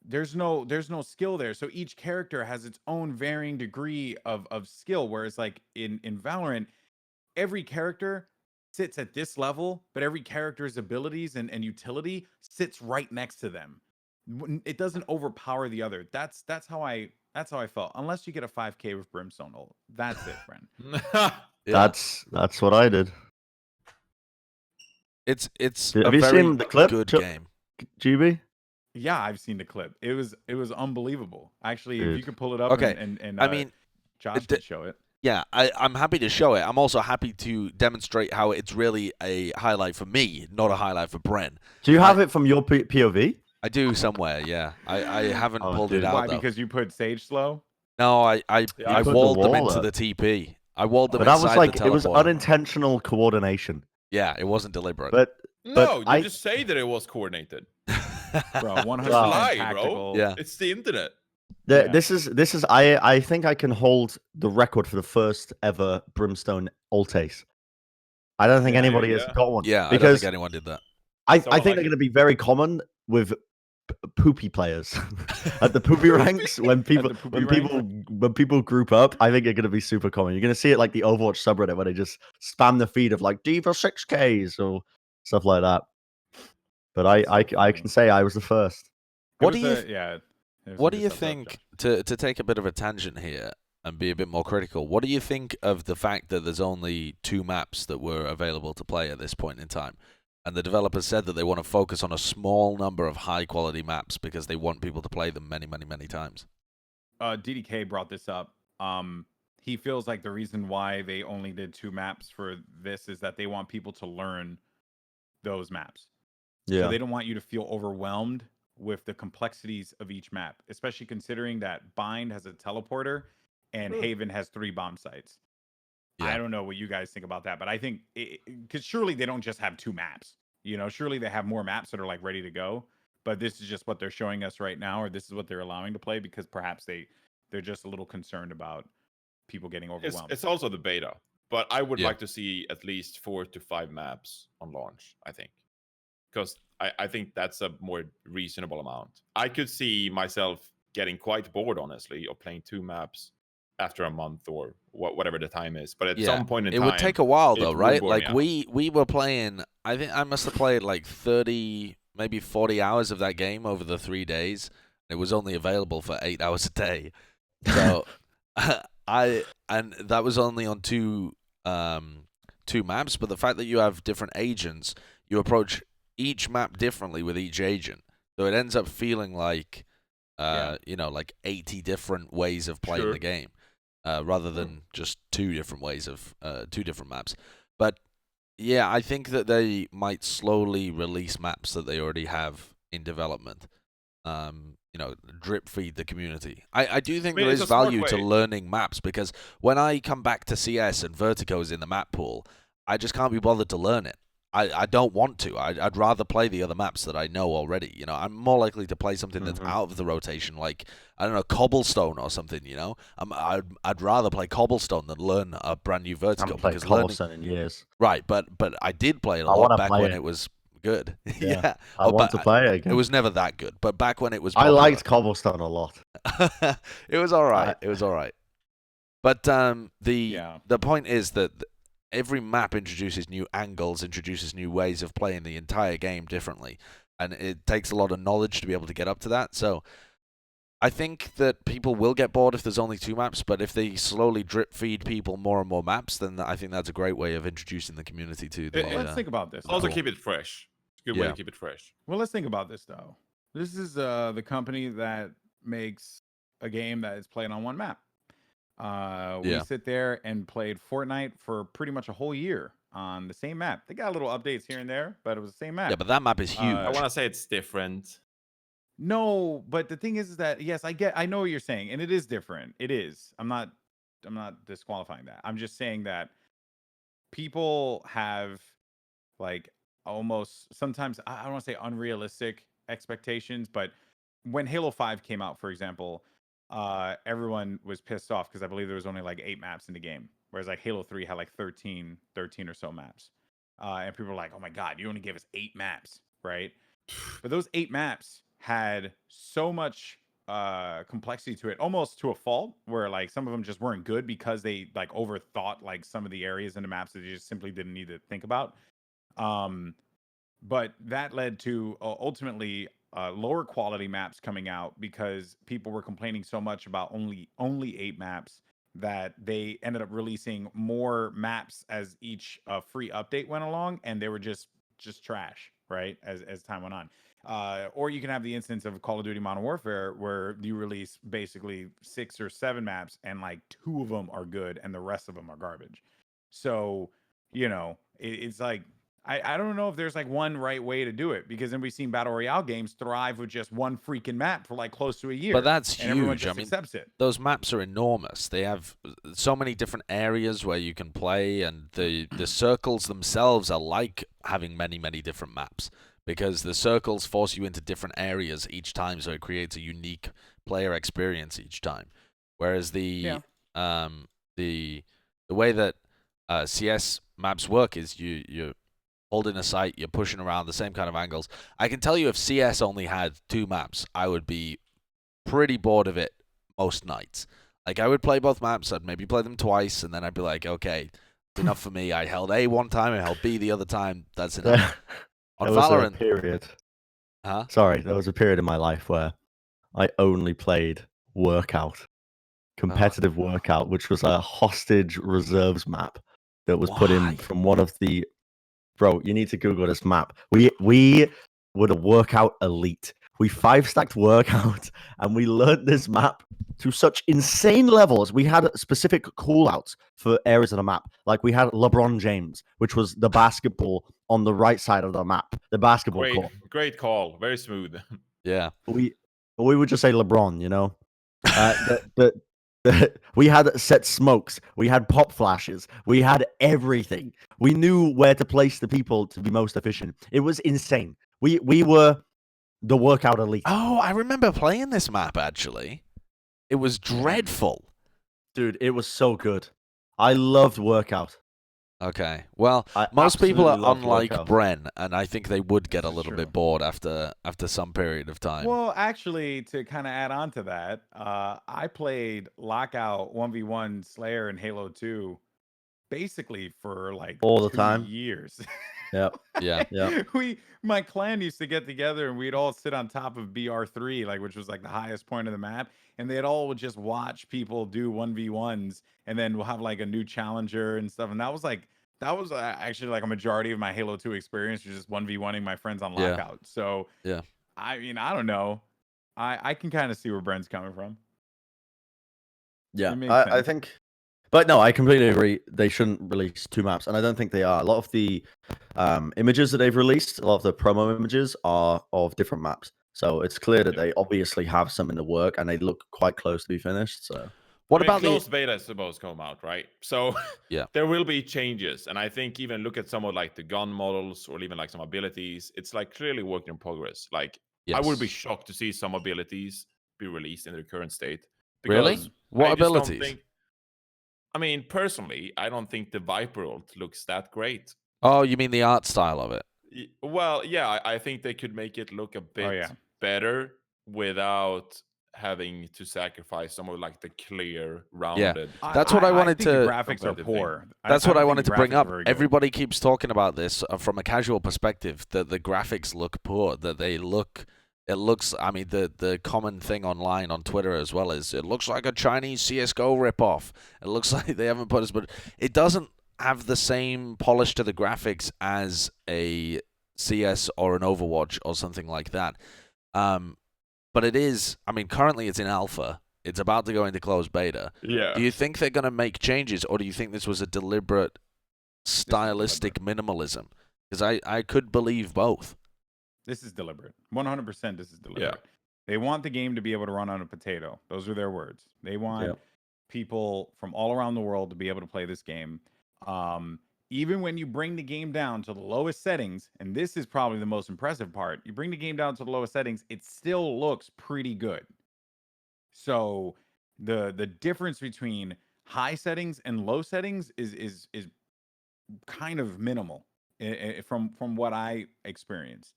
There's no skill there. So each character has its own varying degree of skill. Whereas like in Valorant, every character sits at this level, but every character's abilities and utility sits right next to them. It doesn't overpower the other. That's how I felt. Unless you get a 5K with Brimstone ult. That's it, friend. Yeah. That's what I did. It's Have a you very seen the clip? good game. GB? Yeah, I've seen the clip. It was unbelievable. Actually, if you Dude. could pull it up Okay, and I mean, Josh d- could show it. yeah, I'm happy to show it. I'm also happy to demonstrate how it's really a highlight for me, not a highlight for Bren. Do you have it from your POV? I do somewhere, yeah. I haven't Oh, pulled it dude. out Why? though. Because you put Sage slow? No, I Yeah, I I put the walled them wall into up. the TP. I walled them But that was inside like the it was teleporter. unintentional coordination. Yeah, it wasn't deliberate. But No, you I just say that it was coordinated. Bro, 100% Just lie, tactical. bro. Yeah. It's the internet. Yeah. this is I think I can hold the record for the first ever Brimstone ult ace. I don't think Yeah, anybody yeah. has got one. Yeah, I don't because think anyone did that. I Someone think like they're it. going to be very common with poopy players at the poopy ranks when people the poopy when people group up. I think they're going to be super common. You're going to see it like the Overwatch subreddit where they just spam the feed of like D for 6Ks or stuff like that. But I can say I was the first. What do you yeah. What do you think, to take a bit of a tangent here and be a bit more critical, what do you think of the fact that there's only 2 maps that were available to play at this point in time? And the developers said that they want to focus on a small number of high-quality maps because they want people to play them many, many, many times. DDK brought this up. He feels like the reason why they only did 2 maps for this is that they want people to learn those maps. Yeah. So they don't want you to feel overwhelmed with the complexities of each map, especially considering that Bind has a teleporter and Haven has 3 bomb sites. Yeah. I don't know what you guys think about that, but I think because surely they don't just have 2 maps. You know, surely they have more maps that are like ready to go. But this is just what they're showing us right now, or this is what they're allowing to play because perhaps they're just a little concerned about people getting overwhelmed. It's also the beta, but I would Yeah. like to see at least 4 to 5 maps on launch. I think, because I think that's a more reasonable amount. I could see myself getting quite bored, honestly, of playing 2 maps after a month or whatever the time is. But at some point in time, it would take a while it though, would right? bore me Like out. we were playing. I think I must have played like 30, maybe 40 hours of that game over the 3 days. It was only available for 8 hours a day, so and that was only on 2 maps. But the fact that you have different agents, you approach each map differently with each agent, so it ends up feeling like like 80 different ways of playing Sure. the game. Rather than just 2 different ways of 2 different maps. But yeah, I think that they might slowly release maps that they already have in development. Drip feed the community. I do think I mean, there it's is a smart value to way. learning maps because when I come back to CS and Vertigo is in the map pool, I just can't be bothered to learn it. I don't want to. I'd rather play the other maps that I know already. You know, I'm more likely to play something that's out of the rotation, like I don't know, Cobblestone or something. You know, I'd rather play Cobblestone than learn a brand new I Vertigo haven't played because learning Cobblestone in years. right, but I did play it a I lot wanna back play when it. it was good. Yeah. I Oh, want but to play it it again. was never that good. But back when it was, I popular, liked Cobblestone a lot. it was all right. It was all right. But the point is that every map introduces new angles, introduces new ways of playing the entire game differently, and it takes a lot of knowledge to be able to get up to that. So I think that people will get bored if there's only 2 maps, but if they slowly drip feed people more and more maps, then I think that's a great way of introducing the community to the. Let's think about this. Also though. keep it fresh. It's a good way Yeah. to keep it fresh. Well, let's think about this though. This is the company that makes a game that is played on one map. We Yeah. sit there and played Fortnite for pretty much a whole year on the same map. They got little updates here and there, but it was the same map. Yeah, but that map is huge. I want to say it's different. No, but the thing is that yes, I know what you're saying, and it is different. It is. I'm not disqualifying that. I'm just saying that people have like almost sometimes I don't want to say unrealistic expectations, but when Halo 5 came out, for example, everyone was pissed off because I believe there was only like 8 maps in the game, whereas like Halo 3 had like 13 or so maps. And people were like, "Oh my god, you only gave us 8 maps, right?" But those 8 maps had so much complexity to it, almost to a fault, where like some of them just weren't good because they like overthought like some of the areas in the maps that you just simply didn't need to think about. But that led to ultimately lower quality maps coming out because people were complaining so much about only 8 maps that they ended up releasing more maps as each free update went along, and they were just trash, right? As time went on. Or you can have the instance of Call of Duty Modern Warfare where you release basically 6 or 7 maps and like 2 of them are good and the rest of them are garbage. So, it's like I don't know if there's like one right way to do it, because then we've seen Battle Royale games thrive with just one freaking map for like close to a year. But that's and everyone huge. just accepts it. Those maps are enormous. They have so many different areas where you can play, and the circles themselves are like having many, many different maps, because the circles force you into different areas each time, so it creates a unique player experience each time. Whereas the way that CS maps work is you're holding a sight, you're pushing around the same kind of angles. I can tell you, if CS only had 2 maps, I would be pretty bored of it most nights. Like, I would play both maps, I'd maybe play them twice, and then I'd be like, okay, it's enough for me. I held A one time, I held B the other time, that's enough. On Valorant, period. huh? Sorry, there was a period in my life where I only played Workout, competitive Workout, which was a hostage reserves map that was put in from one of the. Bro, you need to Google this map. We were the Workout elite. We 5-stacked Workout, and we learned this map to such insane levels. We had specific callouts for areas of the map. Like, we had LeBron James, which was the basketball on the right side of the map, the basketball court. Great call. Very smooth. Yeah. We would just say LeBron, we had set smokes, we had pop flashes, we had everything. We knew where to place the people to be most efficient. It was insane. We were the Workout elite. Oh, I remember playing this map, actually. It was dreadful. Dude, it was so good. I loved Workout. Okay. Well, I most people are absolutely loved unlike Workout. Bren, and I think they would get a This is little true. bit bored after some period of time. Well, actually, to kind of add on to that, I played Lockout 1v1 Slayer in Halo 2 basically for like All the 2 time? years. Yep. Yeah. Yeah. My clan used to get together and we'd all sit on top of BR3, like, which was like the highest point of the map, and they'd all would just watch people do 1v1s, and then we'll have like a new challenger and stuff. And that was actually like a majority of my Halo 2 experience, was just 1v1ing my friends on Yeah. Lockout. So Yeah. I mean, I don't know. I can kind of see where Bren's coming from. Yeah, It makes I sense. think, but no, I completely agree. They shouldn't release 2 maps, and I don't think they are. A lot of the images that they've released, a lot of the promo images are of different maps. So it's clear that they obviously have some in the work, and they look quite close to be finished. So What I mean, about closed beta is supposed to come out, right? So Yeah. there will be changes, and I think even look at some of like the gun models or even like some abilities. It's like clearly work in progress. Like, I would be Yes. shocked to see some abilities be released in their current state. Really? Because What I just don't abilities? think. I mean, personally, I don't think the Viper ult looks that great. Oh, you mean the art style of it? Well, yeah, I think they could make it look a bit yeah. better without having to sacrifice some of like the clear rounded. That's what I wanted think to- the graphics are competitive thing. poor. That's what don't I think wanted the to bring graphics are up. very good. Everybody keeps talking about this from a casual perspective, that the graphics look poor, that they look. It looks. I mean, the common thing online on Twitter as well is it looks like a Chinese CS:GO ripoff. It looks like they haven't put us, but it doesn't have the same polish to the graphics as a CS or an Overwatch or something like that. But it is. I mean, currently it's in alpha. It's about to go into closed beta. Yeah. Do you think they're going to make changes, or do you think this was a deliberate stylistic minimalism? Because I could believe both. This is deliberate. 100% this is deliberate. They want the game to be able to run on a potato. Those are their words. They want people from all around the world to be able to play this game. Even when you bring the game down to the lowest settings, and this is probably the most impressive part, you bring the game down to the lowest settings, it still looks pretty good. So the difference between high settings and low settings is kind of minimal from what I experienced.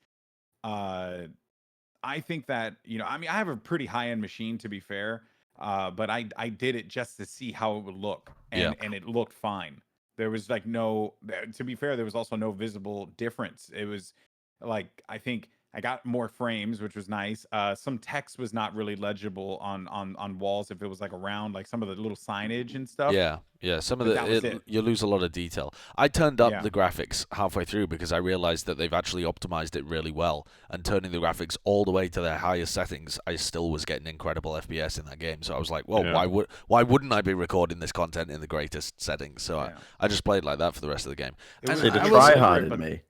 I think that, I mean, I have a pretty high-end machine, to be fair, but I did it just to see how it would look, and it looked fine. There was like to be fair, there was also no visible difference. It was like, I think I got more frames, which was nice. Some text was not really legible on walls if it was like around like some of the little signage and stuff. Yeah. Some of But that was it. you lose a lot of detail. I turned up Yeah. the graphics halfway through because I realized that they've actually optimized it really well. And turning the graphics all the way to their highest settings, I still was getting incredible FPS in that game. So I was like, well, Yeah. why wouldn't I be recording this content in the greatest settings? So Yeah. I just played like that for the rest of the game. It And was- See, the I was- will say- tryhard but- in me.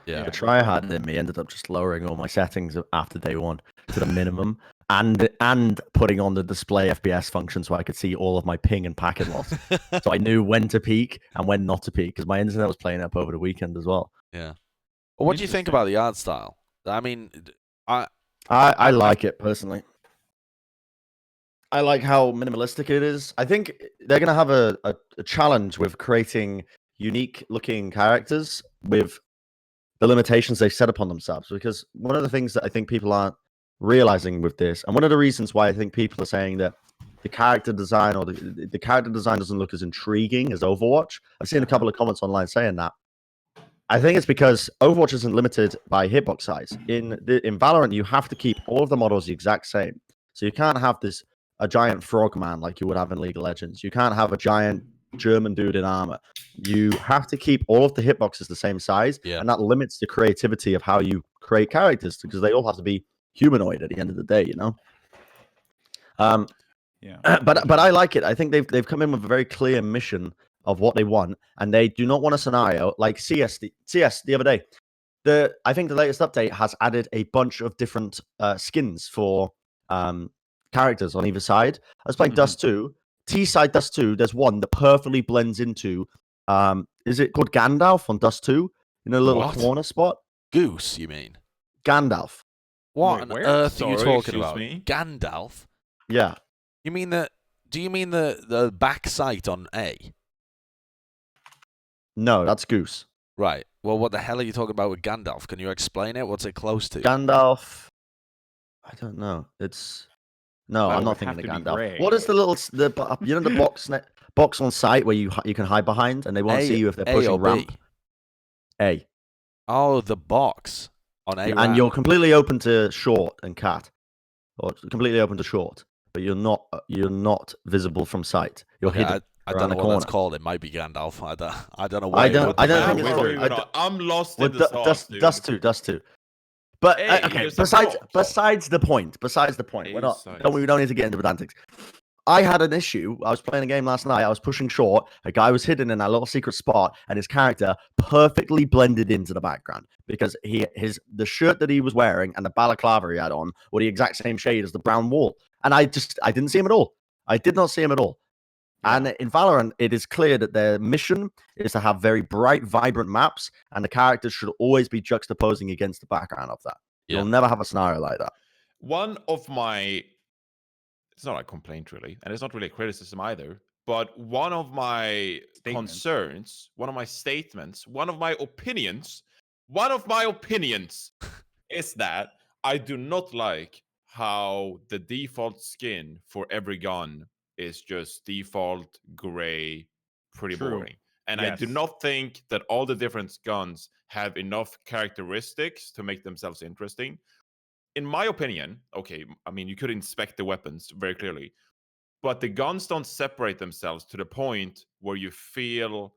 Yeah. The tryhard in me ended up just lowering all my settings after day one to the minimum, and putting on the display FPS function so I could see all of my ping and packet loss. So I knew when to peak and when not to peak because my internet was playing up over the weekend as well. Yeah. Well, what do you think Interesting. about the art style? I mean, I like it personally. I like how minimalistic it is. I think they're going to have a challenge with creating unique looking characters with the limitations they've set upon themselves. Because one of the things that I think people aren't realizing with this, and one of the reasons why I think people are saying that the character design or the character design doesn't look as intriguing as Overwatch. I've seen a couple of comments online saying that. I think it's because Overwatch isn't limited by hitbox size. In Valorant, you have to keep all of the models the exact same. So you can't have a giant frogman like you would have in League of Legends. You can't have a giant German dude in armor. You have to keep all of the hitboxes the same size, Yeah. and that limits the creativity of how you create characters because they all have to be humanoid at the end of the day, you know. Yeah. But I like it. I think they've come in with a very clear mission of what they want, and they do not want a scenario like CS the other day. I think the latest update has added a bunch of different skins for characters on either side. I was playing Dust 2. T-side Dust 2, there's one that perfectly blends into is it called Gandalf on Dust 2? In a little What? corner spot? Goose, you mean? Gandalf. What Wait, on where? earth are you Sorry, talking excuse about? me? Gandalf? Yeah. You mean the? Do you mean the back sight on A? No, that's Goose. Right. Well, what the hell are you talking about with Gandalf? Can you explain it? What's it close to? Gandalf. I don't know. It's no, That I'm not would have thinking of to be Gandalf. gray. What is the little you know the box on site where you can hide behind and they won't see you if they're A pushing or B? ramp? A. Oh, the box on A. And you're completely open to short and cat, or completely open to short, but you're not visible from sight. You're Okay, hidden. I around don't know the what that's corner. called. It might be Gandalf. I don't know why. I it don't- would I be don't What think- the I don't hell think it's are true. we on? I'm lost Well, in the sauce, dude. Dust 2. But Hey, okay, there's a besides box. the point. We're not. Sides. We don't need to get into pedantics. I had an issue. I was playing a game last night. I was pushing short. A guy was hidden in that little secret spot, and his character perfectly blended into the background because the shirt that he was wearing and the balaclava he had on were the exact same shade as the brown wall. And I didn't see him at all. I did not see him at all. Yeah. And in Valorant, it is clear that their mission is to have very bright, vibrant maps, and the characters should always be juxtaposing against the background of that. Yeah. You'll never have a scenario like that. One of my, it's not a complaint really, and it's not really a criticism either, but one of my Statements. concerns, one of my statements, one of my opinions is that I do not like how the default skin for every gun is just default gray, pretty True. boring. And I do Yes. not think that all the different guns have enough characteristics to make themselves interesting. In my opinion, okay, I mean, you could inspect the weapons very clearly, but the guns don't separate themselves to the point where you feel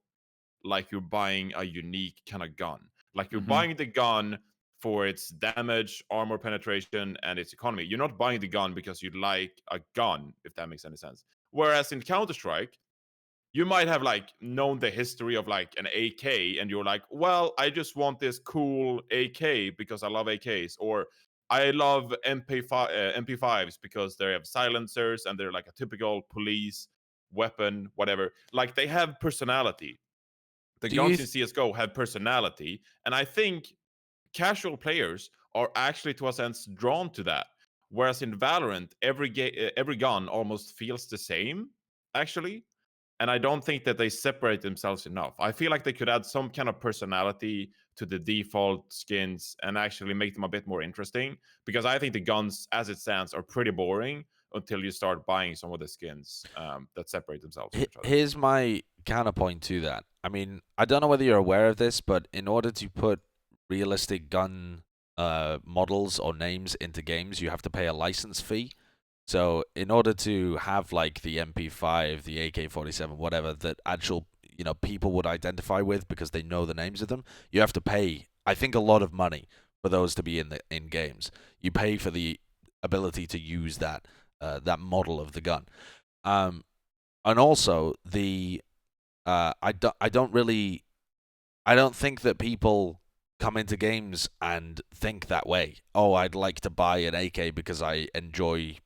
like you're buying a unique kind of gun. Like you're Mhm. buying the gun for its damage, armor penetration, and its economy. You're not buying the gun because you like a gun, if that makes any sense. Whereas in Counter-Strike, you might have like known the history of like an AK, and you're like, well, I just want this cool AK because I love AKs, or I love MP5s because they have silencers and they're like a typical police weapon, whatever. Like they have personality. The Do you guns in CS:GO have personality, and I think casual players are actually, to a sense, drawn to that. Whereas in Valorant, every gun almost feels the same, actually. And I don't think that they separate themselves enough. I feel like they could add some kind of personality to the default skins and actually make them a bit more interesting. Because I think the guns, as it stands, are pretty boring until you start buying some of the skins that separate themselves from each other. Here's my counterpoint to that. I mean, I don't know whether you're aware of this, but in order to put realistic gun models or names into games, you have to pay a license fee. So in order to have like the MP5, the AK-47, whatever that actual people would identify with because they know the names of them, you have to pay, I think, a lot of money for those to be in games. You pay for the ability to use that model of the gun, and also I don't think that people come into games and think that way. Oh, I'd like to buy an AK because I enjoy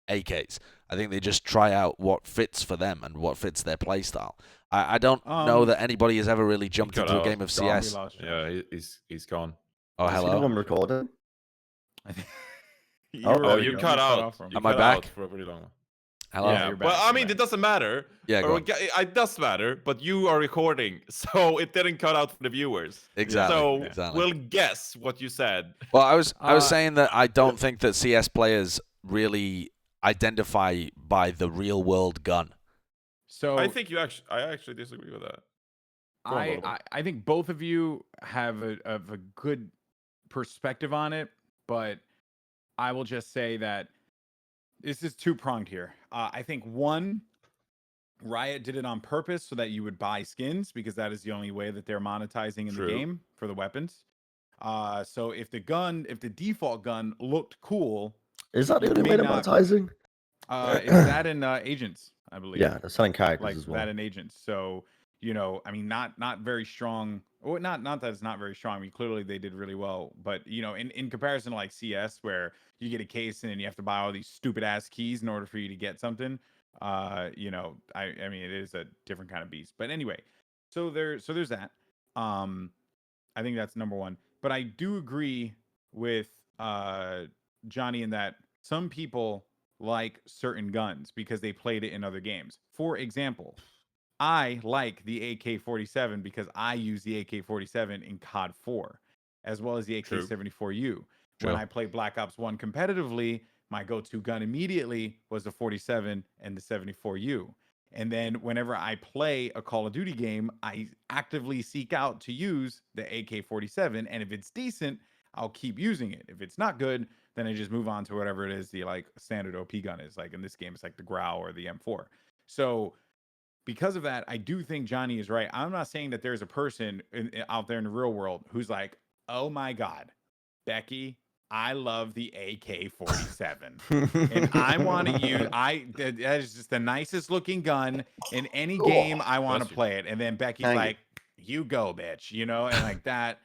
AKs. I think they just try out what fits for them and what fits their playstyle. I don't know that anybody has ever really jumped into a game of CS. Yeah, he's gone. Oh, Is he the hello. one recording? You cut out. Am I back? For a pretty long one. Hello. Yeah, well, I mean, it doesn't matter. Yeah, go on. It does matter, but you are recording, so it didn't cut out for the viewers. Exactly. So exactly. we'll guess what you said. Well, I was saying that I don't think that CS players really identify by the real world gun. So I actually disagree with that. I think both of you have a good perspective on it, but I will just say that this is two-pronged here. I think one, Riot did it on purpose so that you would buy skins because that is the only way that they're monetizing in the game for the weapons. So if the default gun looked cool, is that the only way they're monetizing? It's that in Agents, I believe. Yeah, they're selling characters like as well. That in Agents. So I mean, not very strong. Well, not that it's not very strong. I mean, clearly they did really well, but in comparison to like CS, where you get a case and you have to buy all these stupid ass keys in order for you to get something. I mean, it is a different kind of beast. But anyway, so there's that. I think that's number one. But I do agree with Johnny in that some people like certain guns because they played it in other games. For example, I like the AK-47 because I use the AK-47 in COD 4, as well as the AK-74U. When I play Black Ops 1 competitively, my go-to gun immediately was the 47 and the 74U. And then whenever I play a Call of Duty game, I actively seek out to use the AK-47. And if it's decent, I'll keep using it. If it's not good, then I just move on to whatever it is the like standard OP gun is. Like in this game, it's like the Grau or the M4. So because of that, I do think Johnny is right. I'm not saying that there's a person out there in the real world who's like, oh my God, Becky, I love the AK-47. And I want to use, that is just the nicest looking gun in any game. I want to play it. And then Becky's like, you go, bitch, and like that.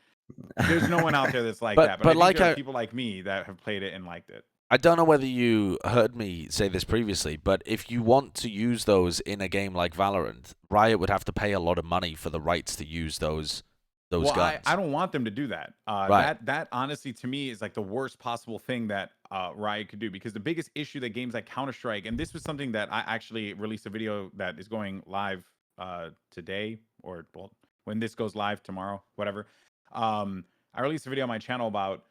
There's no one out there that's like that. But I think like there are people like me that have played it and liked it. I don't know whether you heard me say this previously, but if you want to use those in a game like Valorant, Riot would have to pay a lot of money for the rights to use those guns. I don't want them to do that. Right. That honestly, to me, is like the worst possible thing that Riot could do, because the biggest issue that games like Counter-Strike, and this was something that I actually released a video that is going live today, or well, when this goes live tomorrow, whatever. I released a video on my channel about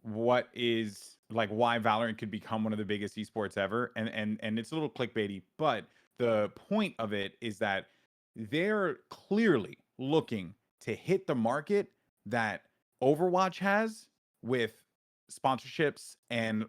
what is like why Valorant could become one of the biggest esports ever, and it's a little clickbaity, but the point of it is that they're clearly looking to hit the market that Overwatch has with sponsorships and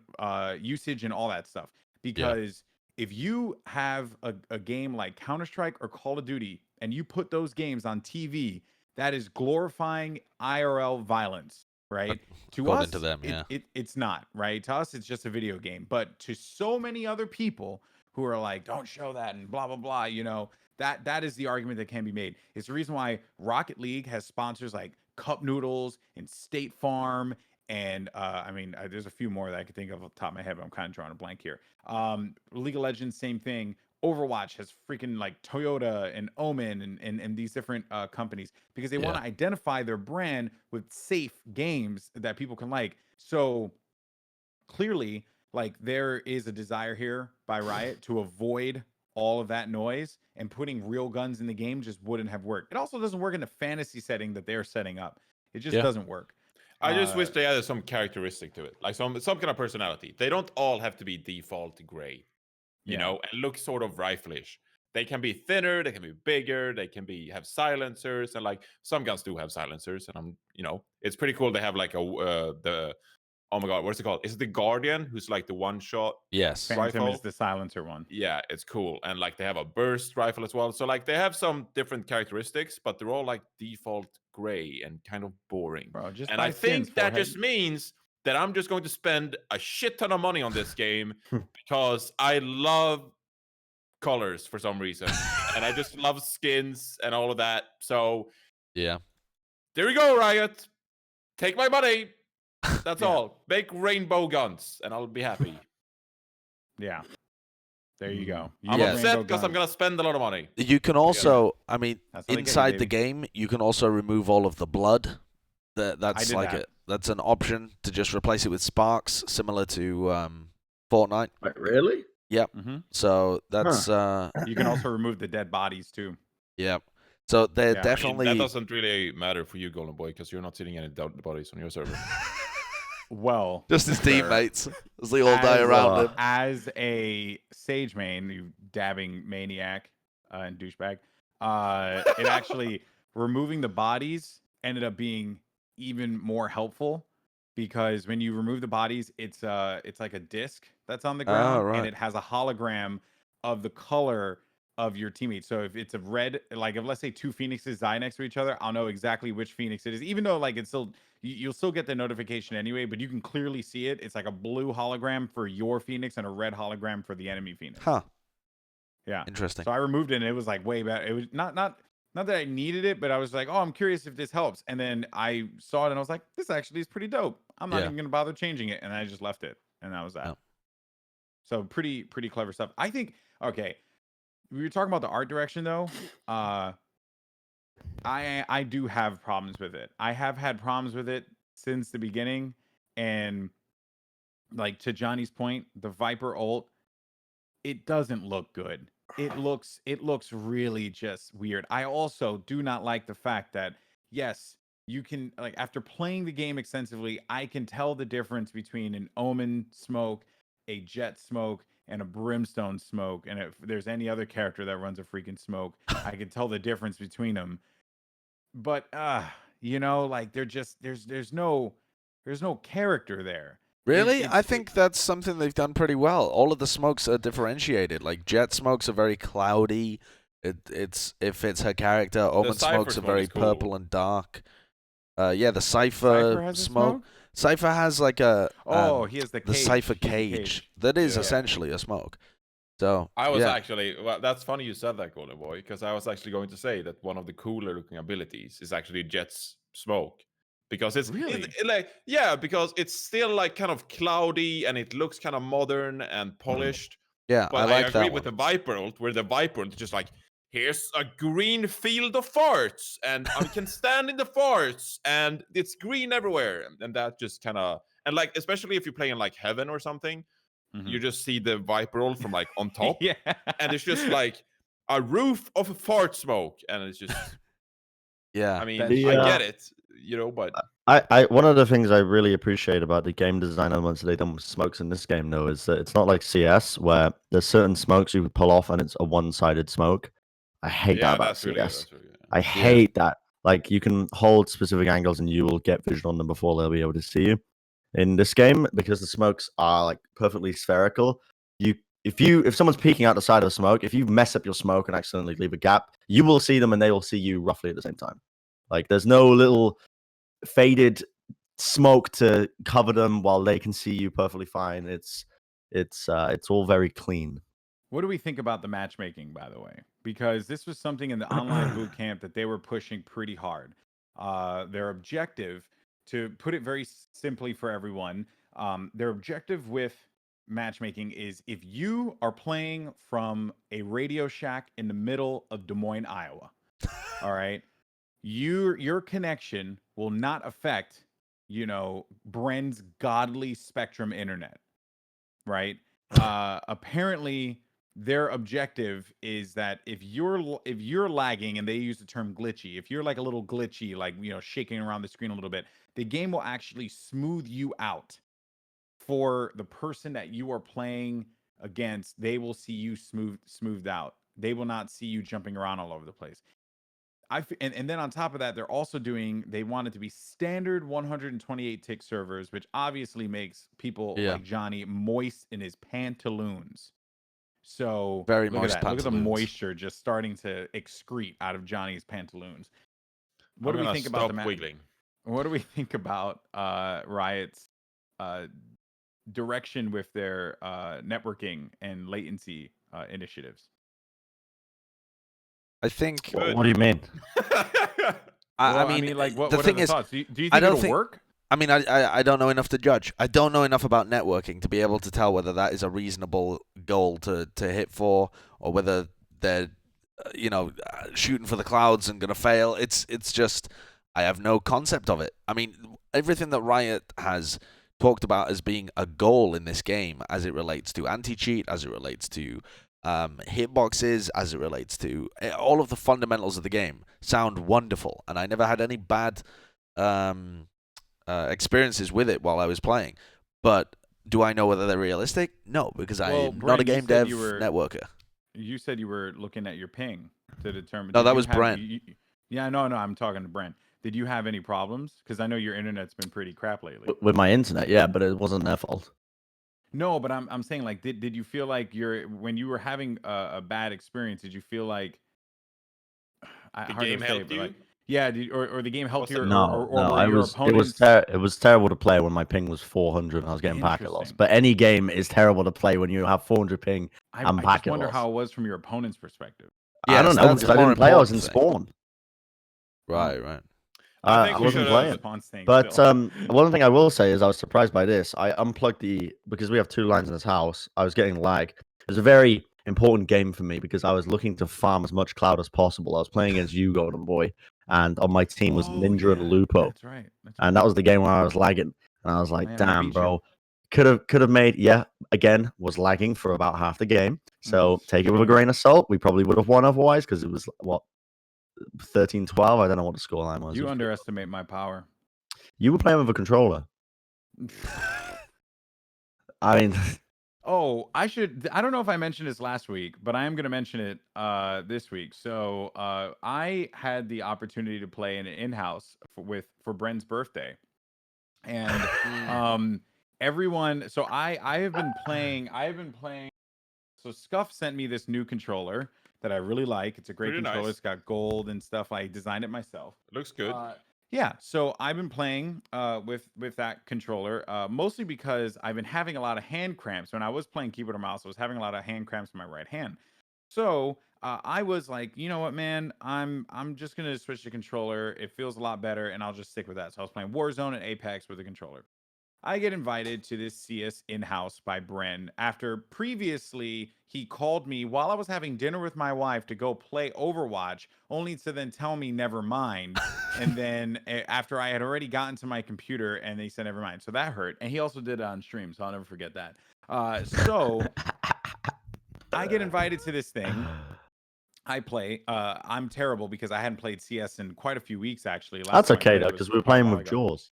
usage and all that stuff. Because if you have a game like Counter-Strike or Call of Duty and you put those games on TV, that is glorifying IRL violence, right? To us, to them, it's not, right? To us, it's just a video game. But to so many other people who are like, don't show that and blah, blah, blah, that is the argument that can be made. It's the reason why Rocket League has sponsors like Cup Noodles and State Farm. And I mean, there's a few more that I can think of off the top of my head, but I'm kind of drawing a blank here. League of Legends, same thing. Overwatch has freaking like Toyota and Omen and these different companies, because they want to identify their brand with safe games that people can like. So clearly, like, there is a desire here by Riot to avoid all of that noise, and putting real guns in the game just wouldn't have worked. It also doesn't work in the fantasy setting that they're setting up. It just doesn't work. I just wish they added some characteristic to it, like some kind of personality. They don't all have to be default gray, you know, and look sort of rifle-ish. They can be thinner, they can be bigger, they can have silencers, and like some guns do have silencers, and it's pretty cool. They have like oh my god, what's it called? Is it the Guardian, who's like the one shot? Yes. Phantom Rifle? is the silencer one. Yeah, it's cool, and like they have a burst rifle as well. So like they have some different characteristics, but they're all like default gray and kind of boring. Bro, just And buy I think skins, that forehead. just means that I'm just going to spend a shit ton of money on this game because I love colors for some reason, and I just love skins and all of that. So Yeah. there you go, Riot. Take my money. That's Yeah. all. Make rainbow guns, and I'll be happy. Yeah. There you go. I'm Yes. upset because I'm gonna spend a lot of money. You can also, I mean, That's how they get you, inside the baby. game, you can also remove all of the blood. That's did like that. that's an option to just replace it with sparks, similar to Fortnite. Wait, really? Mm-hmm. So that's You can also remove the dead bodies too. yeah. So they're Yeah. I mean, I mean, definitely that doesn't really matter for you, Goldenboy, because you're not sitting any dead bodies on your server. Well, just his fair. teammates as they all die around him. As a Sage main, you dabbing maniac and douchebag, it actually removing the bodies ended up being even more helpful because when you remove the bodies, it's like a disc that's on the ground right. and it has a hologram of the color of your teammate. So if it's a red, like if let's say two phoenixes die next to each other, I'll know exactly which phoenix it is, even though like it's still you'll still get the notification anyway, but you can clearly see it. It's like a blue hologram for your phoenix and a red hologram for the enemy phoenix. Huh. Yeah. Interesting. So I removed it and it was like way better. It was not that I needed it, but I was like, oh, I'm curious if this helps. And then I saw it and I was like, this actually is pretty dope. I'm not Yeah. even gonna bother changing it. And I just left it. And that was that. Yeah. So pretty clever stuff. I think okay. We were talking about the art direction though. I do have problems with it. I have had problems with it since the beginning, and like to Johnny's point, the Viper ult, it doesn't look good. It looks really just weird. I also do not like the fact that yes, you can like after playing the game extensively, I can tell the difference between an Omen smoke, a Jet smoke, and a Brimstone smoke. And if there's any other character that runs a freaking smoke, I can tell the difference between them. But like they're just there's no character there. Really? it's- I think that's something they've done pretty well. All of the smokes are differentiated. Like Jet smokes are very cloudy. It fits her character. Omen Cypher smokes are smoke very is cool. purple and dark. Yeah, the Cypher Cypher has a smoke. Cypher has like a he has the the cage. Cypher He's the cage that is Yeah. essentially a smoke. So I was yeah. actually, well, that's funny you said that, Goldenboy, because I was actually going to say that one of the cooler looking abilities is actually Jet's smoke. Because it's Really? like, yeah, because it's still like kind of cloudy and it looks kind of modern and polished. Yeah, But I I like agree that with one. the Viper ult, where the Viper ult is just like, here's a green field of farts, and I can stand in the farts, and it's green everywhere. And that just kind of, and like, especially if you're playing like Heaven or something, you just see the Viper ult from like on top, yeah. and it's just like a roof of fart smoke, and it's just, Yeah. I mean, That's- I The, get it, but I one of the things I really appreciate about the game design elements that they've done with smokes in this game, though, is that it's not like CS where there's certain smokes you pull off and it's a one-sided smoke. I hate yeah, that about that's really good. CS. That's really good. I hate that. Like you can hold specific angles and you will get vision on them before they'll be able to see you. In this game, because the smokes are like perfectly spherical, if someone's peeking out the side of the smoke, if you mess up your smoke and accidentally leave a gap, you will see them and they will see you roughly at the same time. Like there's no little faded smoke to cover them while they can see you perfectly fine. It's all very clean. What do we think about the matchmaking, by the way? Because this was something in the online boot camp that they were pushing pretty hard. Their objective, to put it very simply for everyone, their objective with matchmaking is if you are playing from a Radio Shack in the middle of Des Moines, Iowa, all right, your connection will not affect, Bren's godly Spectrum internet, right? Apparently their objective is that if you're lagging, and they use the term glitchy, if you're like a little glitchy, like shaking around the screen a little bit, the game will actually smooth you out for the person that you are playing against. They will see you smoothed out. they will not see you jumping around all over the place. And then on top of that, they're also they want it to be standard 128 tick servers, which obviously makes people like Johnny moist in his pantaloons. So Very look at moist that. Look at the pantaloons. moisture just starting to excrete out of Johnny's pantaloons. What I'm do we gonna think about the stop wiggling. What do we think about Riot's direction with their networking and latency initiatives? I think. What do you mean? I mean, like, what the are thing the is, thoughts? Do you think it'll work? I mean, I don't know enough to judge. I don't know enough about networking to be able to tell whether that is a reasonable goal to hit for, or whether they're, shooting for the clouds and gonna fail. It's just I have no concept of it. I mean, everything that Riot has talked about as being a goal in this game, as it relates to anti-cheat, as it relates to hitboxes, as it relates to all of the fundamentals of the game, sound wonderful, and I never had any bad experiences with it while I was playing. But do I know whether they're realistic? No, because I'm not a game dev networker. You said you were looking at your ping to determine. No, that was Bren. Yeah, no, I'm talking to Bren. Did you have any problems? Because I know your internet's been pretty crap lately. With my internet, yeah, but it wasn't their fault. No, but I'm saying, like, did you feel like when you were having a bad experience, did you feel like the game helped you? Like, yeah, or the game helped you? No, opponents? It was terrible to play when my ping was 400 and I was getting packet loss. But any game is terrible to play when you have 400 ping and packet loss. I just wonder how it was from your opponent's perspective. I don't know, because I didn't play. I was in spawn. Right. I wasn't playing. But one thing I will say is I was surprised by this. I unplugged because we have 2 lines in this house. I was getting lag. It was a very important game for me because I was looking to farm as much cloud as possible. I was playing against you, Goldenboy, and on my team was Ninja and Lupo. That's right. And that was the game where I was lagging. And I was like, damn, bro. Could have made, again, was lagging for about half the game. So take it with a grain of salt. We probably would have won otherwise because it was, 13-12? I don't know what the scoreline was. You underestimate my power. You were playing with a controller. I mean... Oh, I don't know if I mentioned this last week, but I am going to mention it this week. So I had the opportunity to play in an in-house for Bren's birthday. And everyone... So I have been playing... So Scuff sent me this new controller that I really like. It's a great controller. Nice. It's got gold and stuff. I designed it myself. It looks good. Yeah, so I've been playing with that controller mostly because I've been having a lot of hand cramps. When I was playing keyboard and mouse, I was having a lot of hand cramps in my right hand. So I was like, you know what, man, I'm just gonna switch the controller. It feels a lot better, and I'll just stick with that. So I was playing Warzone and Apex with the controller. I get invited to this CS in-house by Bren after previously he called me while I was having dinner with my wife to go play Overwatch, only to then tell me never mind. And then after I had already gotten to my computer and they said never mind. So that hurt. And he also did it on stream, so I'll never forget that. So I get invited to this thing. I play. I'm terrible because I hadn't played CS in quite a few weeks, actually. That's okay, though, because we were playing with Jaws.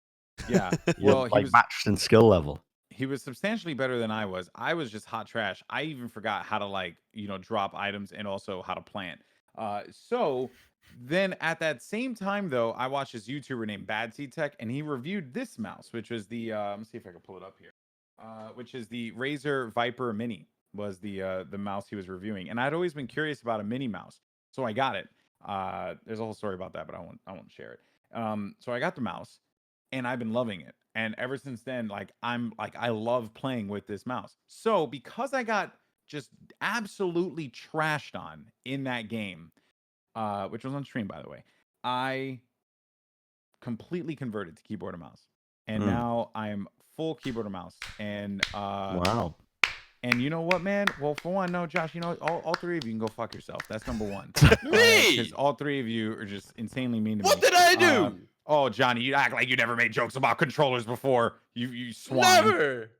Yeah, well, he was matched in skill level. He was substantially better than I was. I was just hot trash. I even forgot how to drop items and also how to plant. So then at that same time though, I watched this YouTuber named Bad Seed Tech, and he reviewed this mouse, which was the let me see if I can pull it up here. Which is the Razer Viper Mini was the mouse he was reviewing, and I'd always been curious about a mini mouse, so I got it. There's a whole story about that, but I won't share it. So I got the mouse. And I've been loving it. And ever since then, I love playing with this mouse. So because I got just absolutely trashed on in that game, which was on stream, by the way, I completely converted to keyboard and mouse. And now I'm full keyboard and mouse. And wow. And you know what, man? Well, for one, no, Josh, all 3 of you can go fuck yourself. That's number 1. Me? Because all 3 of you are just insanely mean to me. What did I do? Oh, Johnny, you act like you never made jokes about controllers before. You swine. Never.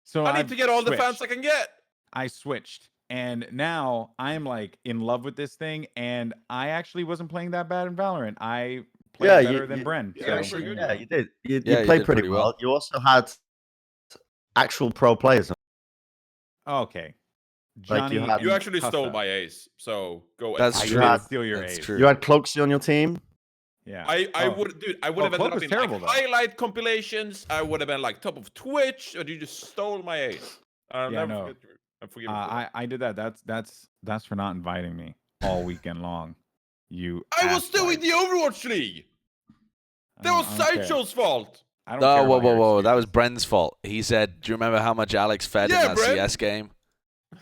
So I need to get all the fans I can get. I switched, and now I'm in love with this thing. And I actually wasn't playing that bad in Valorant. I played better than Bren. Yeah, you did. You played pretty well. You also had actual pro players. Okay, Johnny, you had- You actually cuss stole out. my ace, so go. That's I true. did steal your That's ace. true. You had Cloaksy on your team. Yeah. I Oh. would, dude. I would Oh, have ended Cloak up was in terrible, like, though. highlight compilations. I would have been like top of Twitch, and you just stole my ace. I'll Yeah, never no. forget. I forgive you for that. I did that. That's for not inviting me all weekend long. You. I was doing asswipe. the Overwatch League. That was I don't care. Sideshow's fault. I don't Oh, care whoa, about your whoa, whoa! That was excuses. Bren's fault. He said, "Do you remember how much Alex fed in Yeah, that Bren. CS game?"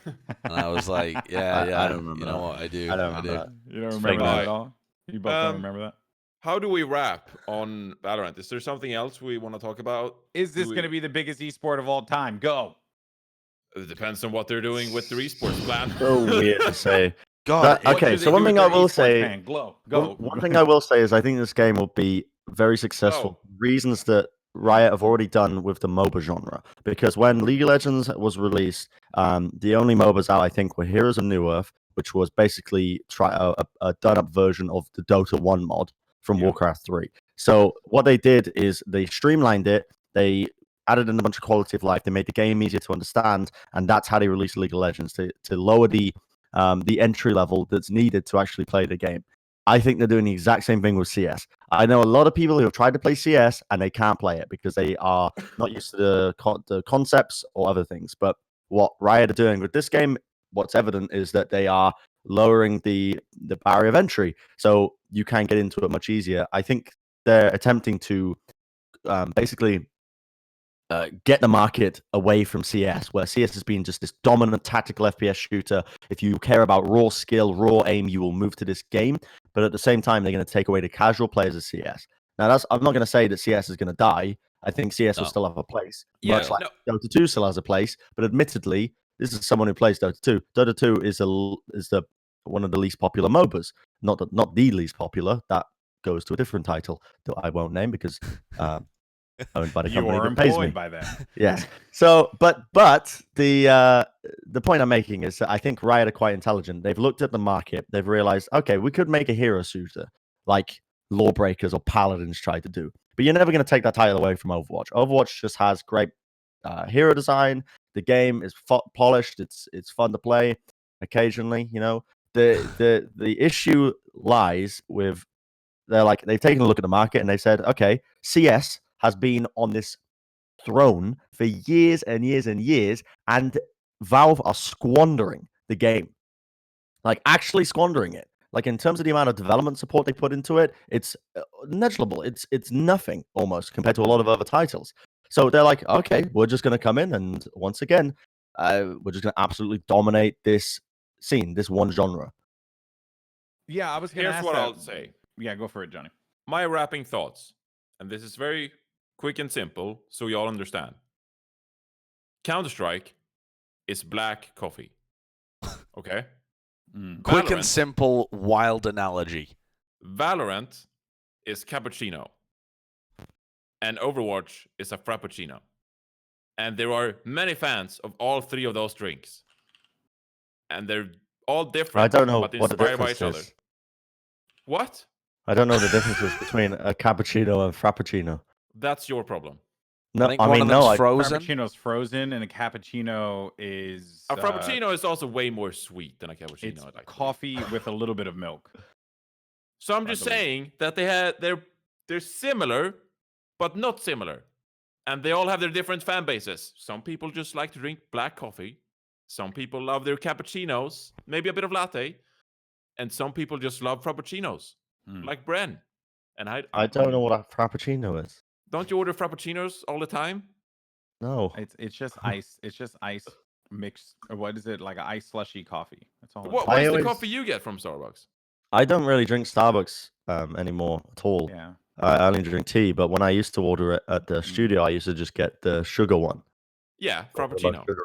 And I was like, "Yeah, I yeah." don't remember You know that. what? I do. I don't I do. remember You don't It's remember fake that news. at all? You both don't remember that? How do we wrap on Valorant? Is there something else we want to talk about? Is this Do we- going to be the biggest esport of all time? Go. It depends on what they're doing with their esports plan. So weird to say. God, That- okay, What do so they one do thing with I their will esports say- fan? Go. One thing I will say is I think this game will be very successful. Oh. Reasons that Riot have already done with the MOBA genre. Because when League of Legends was released, the only MOBAs out I think were Heroes of New Earth, which was basically a done-up version of the Dota 1 mod from Yeah. Warcraft 3. So what they did is they streamlined it. They added in a bunch of quality of life. They made the game easier to understand, and that's how they released League of Legends to lower the entry level that's needed to actually play the game. I think they're doing the exact same thing with CS. I know a lot of people who have tried to play CS and they can't play it because they are not used to the concepts or other things. But what Riot are doing with this game, what's evident is that they are lowering the barrier of entry, so you can get into it much easier. I think they're attempting to basically get the market away from CS, where CS has been just this dominant tactical FPS shooter. If you care about raw skill, raw aim, you will move to this game. But at the same time, they're going to take away the casual players of CS. Now, I'm not going to say that CS is going to die. I think CS will No. still have a place, Yeah, much like no. Dota 2 still has a place. But admittedly, this is someone who plays Dota 2. Dota 2 is the one of the least popular MOBAs, not the least popular. That goes to a different title that I won't name because owned by the You company are that pays me. employed by them. Yes. So, but the point I'm making is that I think Riot are quite intelligent. They've looked at the market. They've realized, okay, we could make a hero shooter like Lawbreakers or Paladins tried to do, but you're never going to take that title away from Overwatch. Overwatch just has great hero design. The game is polished. It's fun to play. Occasionally, you know, the issue lies with they've taken a look at the market and they said, okay, CS has been on this throne for years and years and years, and Valve are squandering the game, like actually squandering it. Like in terms of the amount of development support they put into it, it's negligible. It's nothing almost compared to a lot of other titles. So they're like, okay, we're just going to come in and once again, we're just going to absolutely dominate this scene, this one genre. Yeah, I was going to Here's ask what that. I'll say. Yeah, go for it, Johnny. My wrapping thoughts, and this is very quick and simple, so y'all understand. Counter-Strike is black coffee. Okay? Quick Valorant- and simple, wild analogy. Valorant is cappuccino. And Overwatch is a frappuccino. And there are many fans of all three of those drinks. And they're all different, I don't know but what the inspired by difference each other. is. What? I don't know the differences between a cappuccino and frappuccino. That's your problem. No, I think I one mean of no. them's frozen. Frappuccino's frozen, and a cappuccino is A frappuccino is also way more sweet than a cappuccino. It's I'd like to think. coffee with a little bit of milk. So I'm I just believe. saying that they're similar, but not similar. And they all have their different fan bases. Some people just like to drink black coffee. Some people love their cappuccinos, maybe a bit of latte. And some people just love frappuccinos, like Bren. And I don't know what a frappuccino is. Don't you order frappuccinos all the time? No. It's just ice. It's just ice mixed. Or what is it? Like an ice slushy coffee. That's all. What I is the always- coffee you get from Starbucks? I don't really drink Starbucks anymore at all. Yeah. I only drink tea, but when I used to order it at the studio, I used to just get the sugar one. Yeah, with a lot of frappuccino. sugar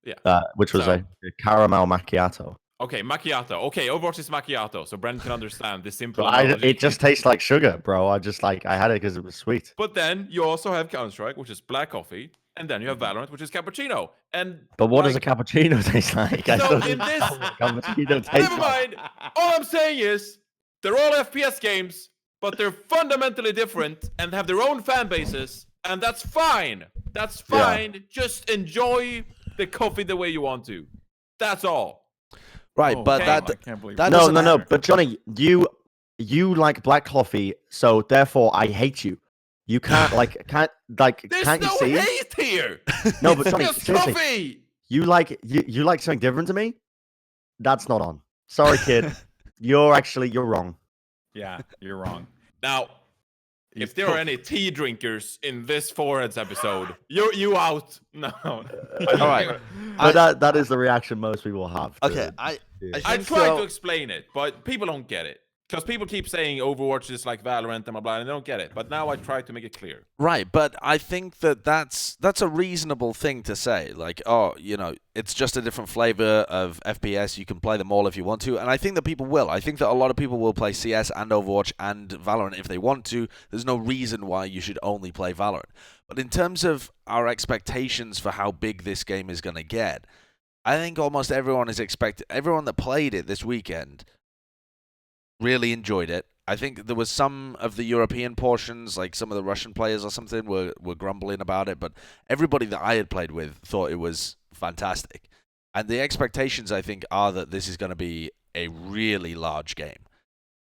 in it. Yeah. Which was So- a caramel macchiato. Okay, macchiato. Okay, Overwatch is macchiato, so Bren can understand the simple But analogy. it just tastes like sugar, bro. I had it because it was sweet. But then you also have Counter-Strike, which is black coffee, and then you have Valorant, which is cappuccino. And But what does a like, cappuccino taste like? I So still in don't this- know what a cappuccino tastes never like. mind. All I'm saying is they're all FPS games, but they're fundamentally different and have their own fan bases, and that's fine. That's Yeah. fine. Just enjoy the coffee the way you want to. That's all. Right, but damn, that I can't believe that it. No, doesn't no, no. matter. But Johnny, you like black coffee, so therefore I hate you. You can't There's can't you no see? hate here. No, It's but Johnny, just seriously, coffee. you like something different to me? That's not on. Sorry, kid. You're wrong. Yeah, you're wrong. Now, He's if there are tough. any tea drinkers in this Foreheads episode, you out. No. All right. But that is the reaction most people have. Okay, to- I I think tried so. to explain it, but people don't get it. Because people keep saying Overwatch is like Valorant and blah, blah, and they don't get it. But now I try to make it clear. Right, but I think that's a reasonable thing to say. Like, oh, it's just a different flavor of FPS. You can play them all if you want to, and I think that people will. I think that a lot of people will play CS and Overwatch and Valorant if they want to. There's no reason why you should only play Valorant. But in terms of our expectations for how big this game is going to get, I think almost everyone everyone that played it this weekend really enjoyed it. I think there was some of the European portions, like some of the Russian players or something, were grumbling about it, but everybody that I had played with thought it was fantastic. And the expectations, I think, are that this is going to be a really large game.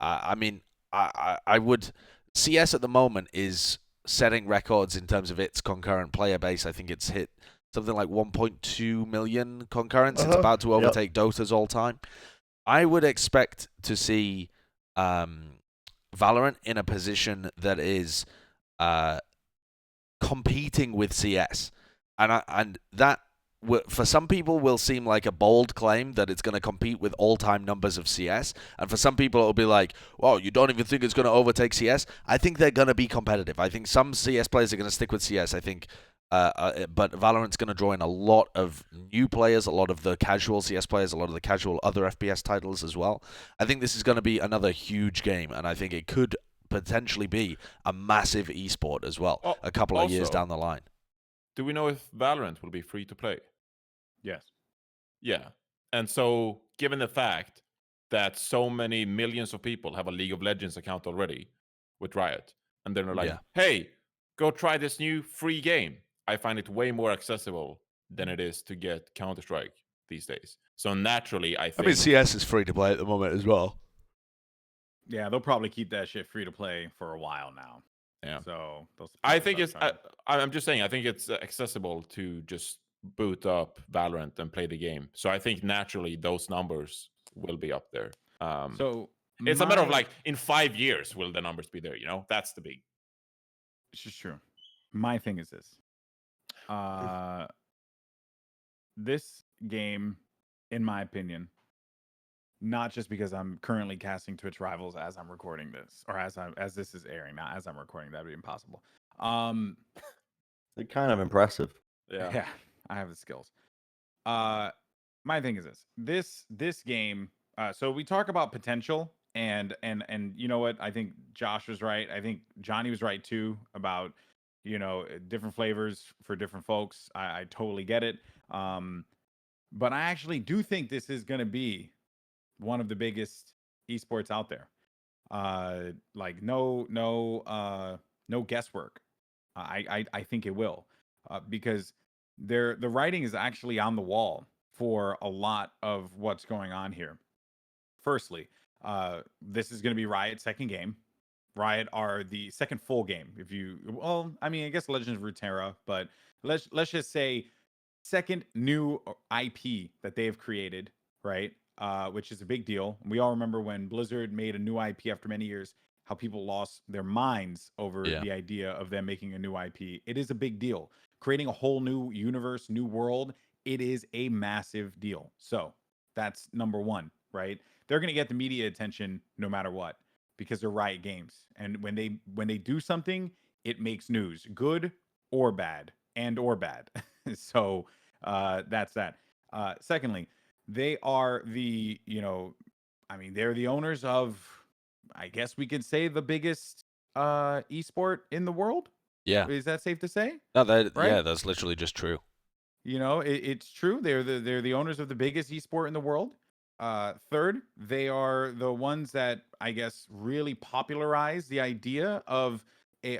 I mean, I would... CS at the moment is setting records in terms of its concurrent player base. I think it's hit something like 1.2 million concurrents. It's about to overtake Dota's all time. I would expect to see Valorant in a position that is competing with CS, and that for some people will seem like a bold claim that it's going to compete with all-time numbers of CS, and for some people it'll be like, "Well, you don't even think it's going to overtake CS?" I think they're going to be competitive. I think some CS players are going to stick with CS. I think. But Valorant's going to draw in a lot of new players, a lot of the casual CS players, a lot of the casual other FPS titles as well. I think this is going to be another huge game, and I think it could potentially be a massive esport as well, a couple of years Also, down the line. Do we know if Valorant will be free to play? Yes. Yeah. And so, given the fact that so many millions of people have a League of Legends account already with Riot, and then they're like, Yeah. hey, go try this new free game. I find it way more accessible than it is to get Counter-Strike these days. So naturally, I think... CS is free to play at the moment as well. Yeah, they'll probably keep that shit free to play for a while now. Yeah. So I think it's... I'm just saying, I think it's accessible to just boot up Valorant and play the game. So I think naturally those numbers will be up there. So it's a matter of like, in 5 years, will the numbers be there? That's the big... It's just true. My thing is this. This game, in my opinion, not just because I'm currently casting Twitch Rivals as I'm recording this, or as this is airing, not as I'm recording, that'd be impossible. They're kind of impressive. Yeah, I have the skills. My thing is this game. So we talk about potential, and you know what? I think Josh was right. I think Johnny was right too about different flavors for different folks. I totally get it. But I actually do think this is going to be one of the biggest esports out there. Like no guesswork. I think it will, because the writing is actually on the wall for a lot of what's going on here. Firstly, this is going to be Riot's second game. Riot are the second full game. I guess Legends of Runeterra, but let's just say second new IP that they have created, right? Which is a big deal. We all remember when Blizzard made a new IP after many years, how people lost their minds over the idea of them making a new IP. It is a big deal. Creating a whole new universe, new world, it is a massive deal. So that's number one, right? They're going to get the media attention no matter what, because they're Riot Games. And when they do something, it makes news, good or bad, or bad. So that's that. Secondly, they are they're the owners of, I guess we could say, the biggest esport in the world. Yeah. Is that safe to say? No, right? Yeah, that's literally just true. It's true. They're the owners of the biggest esport in the world. Third, they are the ones that I guess really popularized the idea of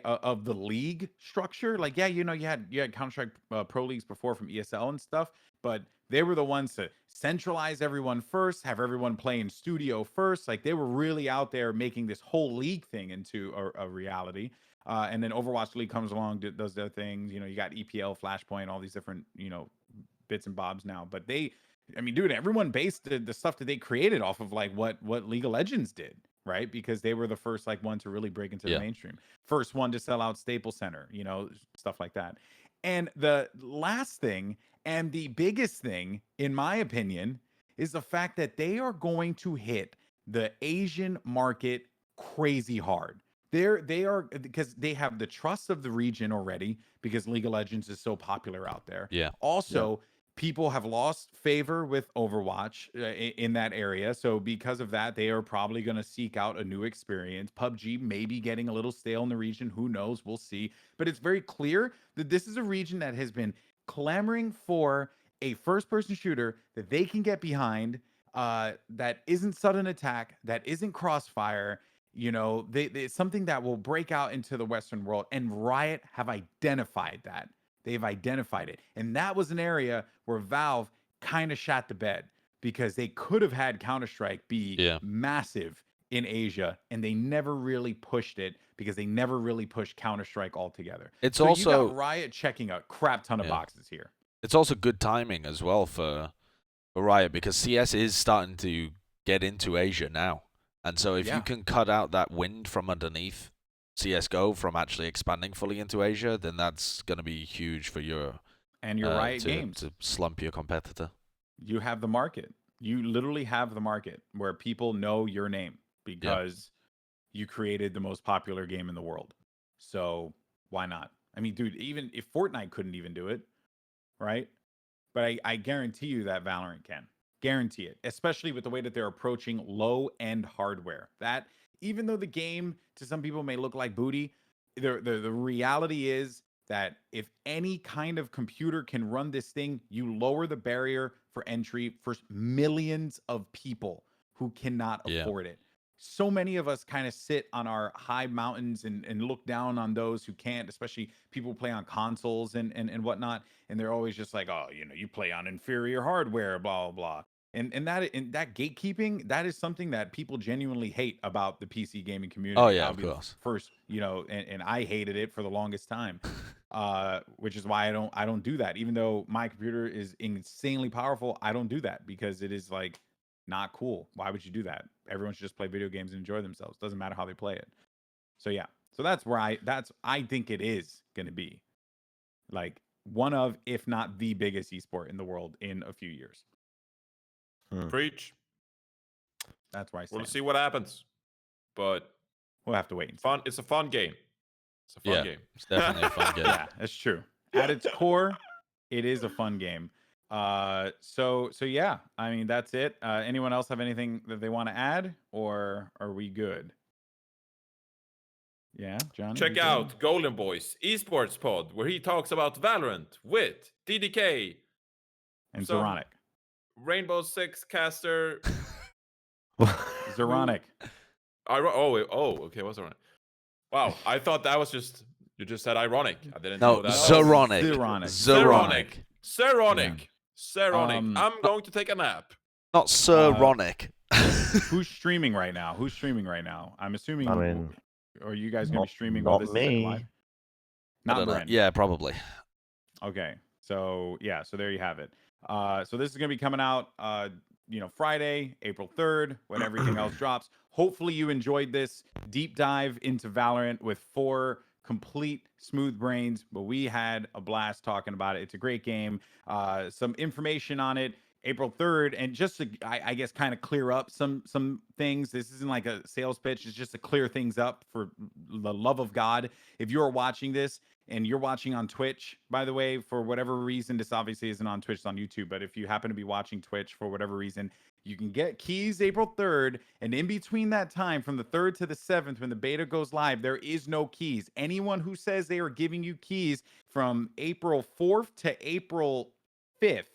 of the league structure. Like, yeah, you know, you had Counter-Strike Pro Leagues before from ESL and stuff, but they were the ones to centralize everyone first, have everyone play in studio first. Like, they were really out there making this whole league thing into a reality. And then Overwatch League comes along, does their things. You know, you got EPL, Flashpoint, all these different, you know, bits and bobs now. But I mean, dude, everyone based the stuff that they created off of like what League of Legends did, right? Because they were the first like one to really break into the mainstream, first one to sell out Staples Center, you know, stuff like that. And the last thing and the biggest thing, in my opinion, is the fact that they are going to hit the Asian market crazy hard. They are, because they have the trust of the region already, because League of Legends is so popular out there. Yeah. Also, people have lost favor with Overwatch in that area. So because of that, they are probably going to seek out a new experience. PUBG may be getting a little stale in the region. Who knows? We'll see. But it's very clear that this is a region that has been clamoring for a first-person shooter that they can get behind, that isn't sudden attack, that isn't crossfire. You know, it's something that will break out into the Western world. And Riot have identified that. They've identified it. And that was an area where Valve kind of shot the bed, because they could have had Counter-Strike be massive in Asia, and they never really pushed it, because they never really pushed Counter-Strike altogether. It's so also you got Riot checking a crap ton of boxes here. It's also good timing as well for Riot, because CS is starting to get into Asia now. And so if you can cut out that wind from underneath CSGO from actually expanding fully into Asia, then that's going to be huge for your Riot Games to slump your competitor. You have the market. You literally have the market where people know your name because you created the most popular game in the world. So why not? I mean, dude, even if Fortnite couldn't even do it, right? But I guarantee you that Valorant can. Guarantee it, especially with the way that they're approaching low-end hardware. That, even though the game to some people may look like booty, the reality is that if any kind of computer can run this thing, you lower the barrier for entry for millions of people who cannot afford it. So many of us kind of sit on our high mountains and look down on those who can't, especially people who play on consoles and whatnot. And they're always just like, oh, you know, you play on inferior hardware, blah, blah, blah. And that gatekeeping, that is something that people genuinely hate about the PC gaming community. Oh yeah, of course. First, you know, and I hated it for the longest time, which is why I don't do that. Even though my computer is insanely powerful, I don't do that, because it is like not cool. Why would you do that? Everyone should just play video games and enjoy themselves. Doesn't matter how they play it. So yeah, so that's where I think it is going to be like one of, if not the biggest esport in the world in a few years. Preach. That's where I stand. We'll see what happens, but we'll have to wait. Fun. It's a fun game. It's a fun game. It's definitely a fun game. Yeah, that's true. At its core, it is a fun game. So yeah, I mean, that's it. Anyone else have anything that they want to add, or are we good? Yeah, Johnny. Check out Goldenboy's Esports pod, where he talks about Valorant with DDK and Zoronic. Rainbow Six caster. Zoronic. Okay, what's Zoronic? Wow, I thought that was just, you just said ironic. I didn't know that. Zoronic. I'm going to take a nap. Not Sironic. Who's streaming right now? I'm assuming. I mean, are you guys gonna be streaming? Not me. Not Bren. Yeah, probably. Okay, so yeah, so there you have it. So this is gonna be coming out, Friday, April 3rd, when everything else drops. Hopefully you enjoyed this deep dive into Valorant with 4 complete smooth brains, but we had a blast talking about it. It's a great game. Some information on it, April 3rd, and just to, I guess, kind of clear up some things. This isn't like a sales pitch. It's just to clear things up for the love of God. If you're watching this and you're watching on Twitch, by the way, for whatever reason, this obviously isn't on Twitch, it's on YouTube, but if you happen to be watching Twitch for whatever reason, you can get keys April 3rd, and in between that time, from the 3rd to the 7th, when the beta goes live, there is no keys. Anyone who says they are giving you keys from April 4th to April 5th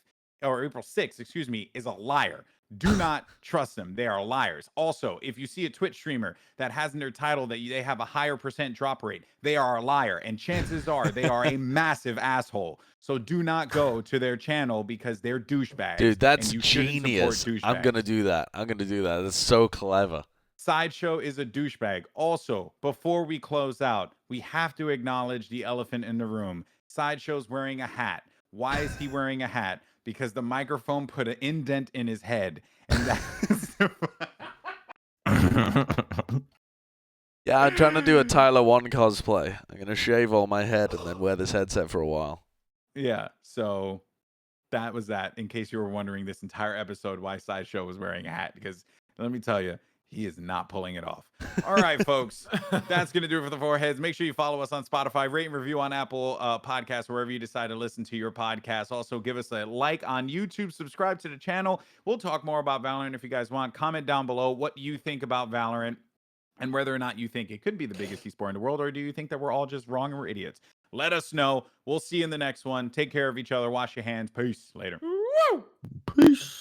or April 6th, excuse me, is a liar. Do not trust them. They are liars. Also, if you see a Twitch streamer that has in their title that they have a higher % drop rate, they are a liar. And chances are they are a massive asshole. So do not go to their channel because they're douchebags. Dude, that's and you shouldn't genius. support I'm going to douchebags. do that. I'm going to do that. That's so clever. Sideshow is a douchebag. Also, before we close out, we have to acknowledge the elephant in the room. Sideshow's wearing a hat. Why is he wearing a hat? Because the microphone put an indent in his head. And that's Yeah, I'm trying to do a Tyler 1 cosplay. I'm going to shave all my head and then wear this headset for a while. Yeah, so that was that. In case you were wondering this entire episode why Sideshow was wearing a hat. Because let me tell you, he is not pulling it off. All right, folks. That's going to do it for the Foreheads. Make sure you follow us on Spotify, rate and review on Apple Podcasts, wherever you decide to listen to your podcast. Also, give us a like on YouTube. Subscribe to the channel. We'll talk more about Valorant if you guys want. Comment down below what you think about Valorant and whether or not you think it could be the biggest esport in the world, or do you think that we're all just wrong and we're idiots? Let us know. We'll see you in the next one. Take care of each other. Wash your hands. Peace. Later. Peace.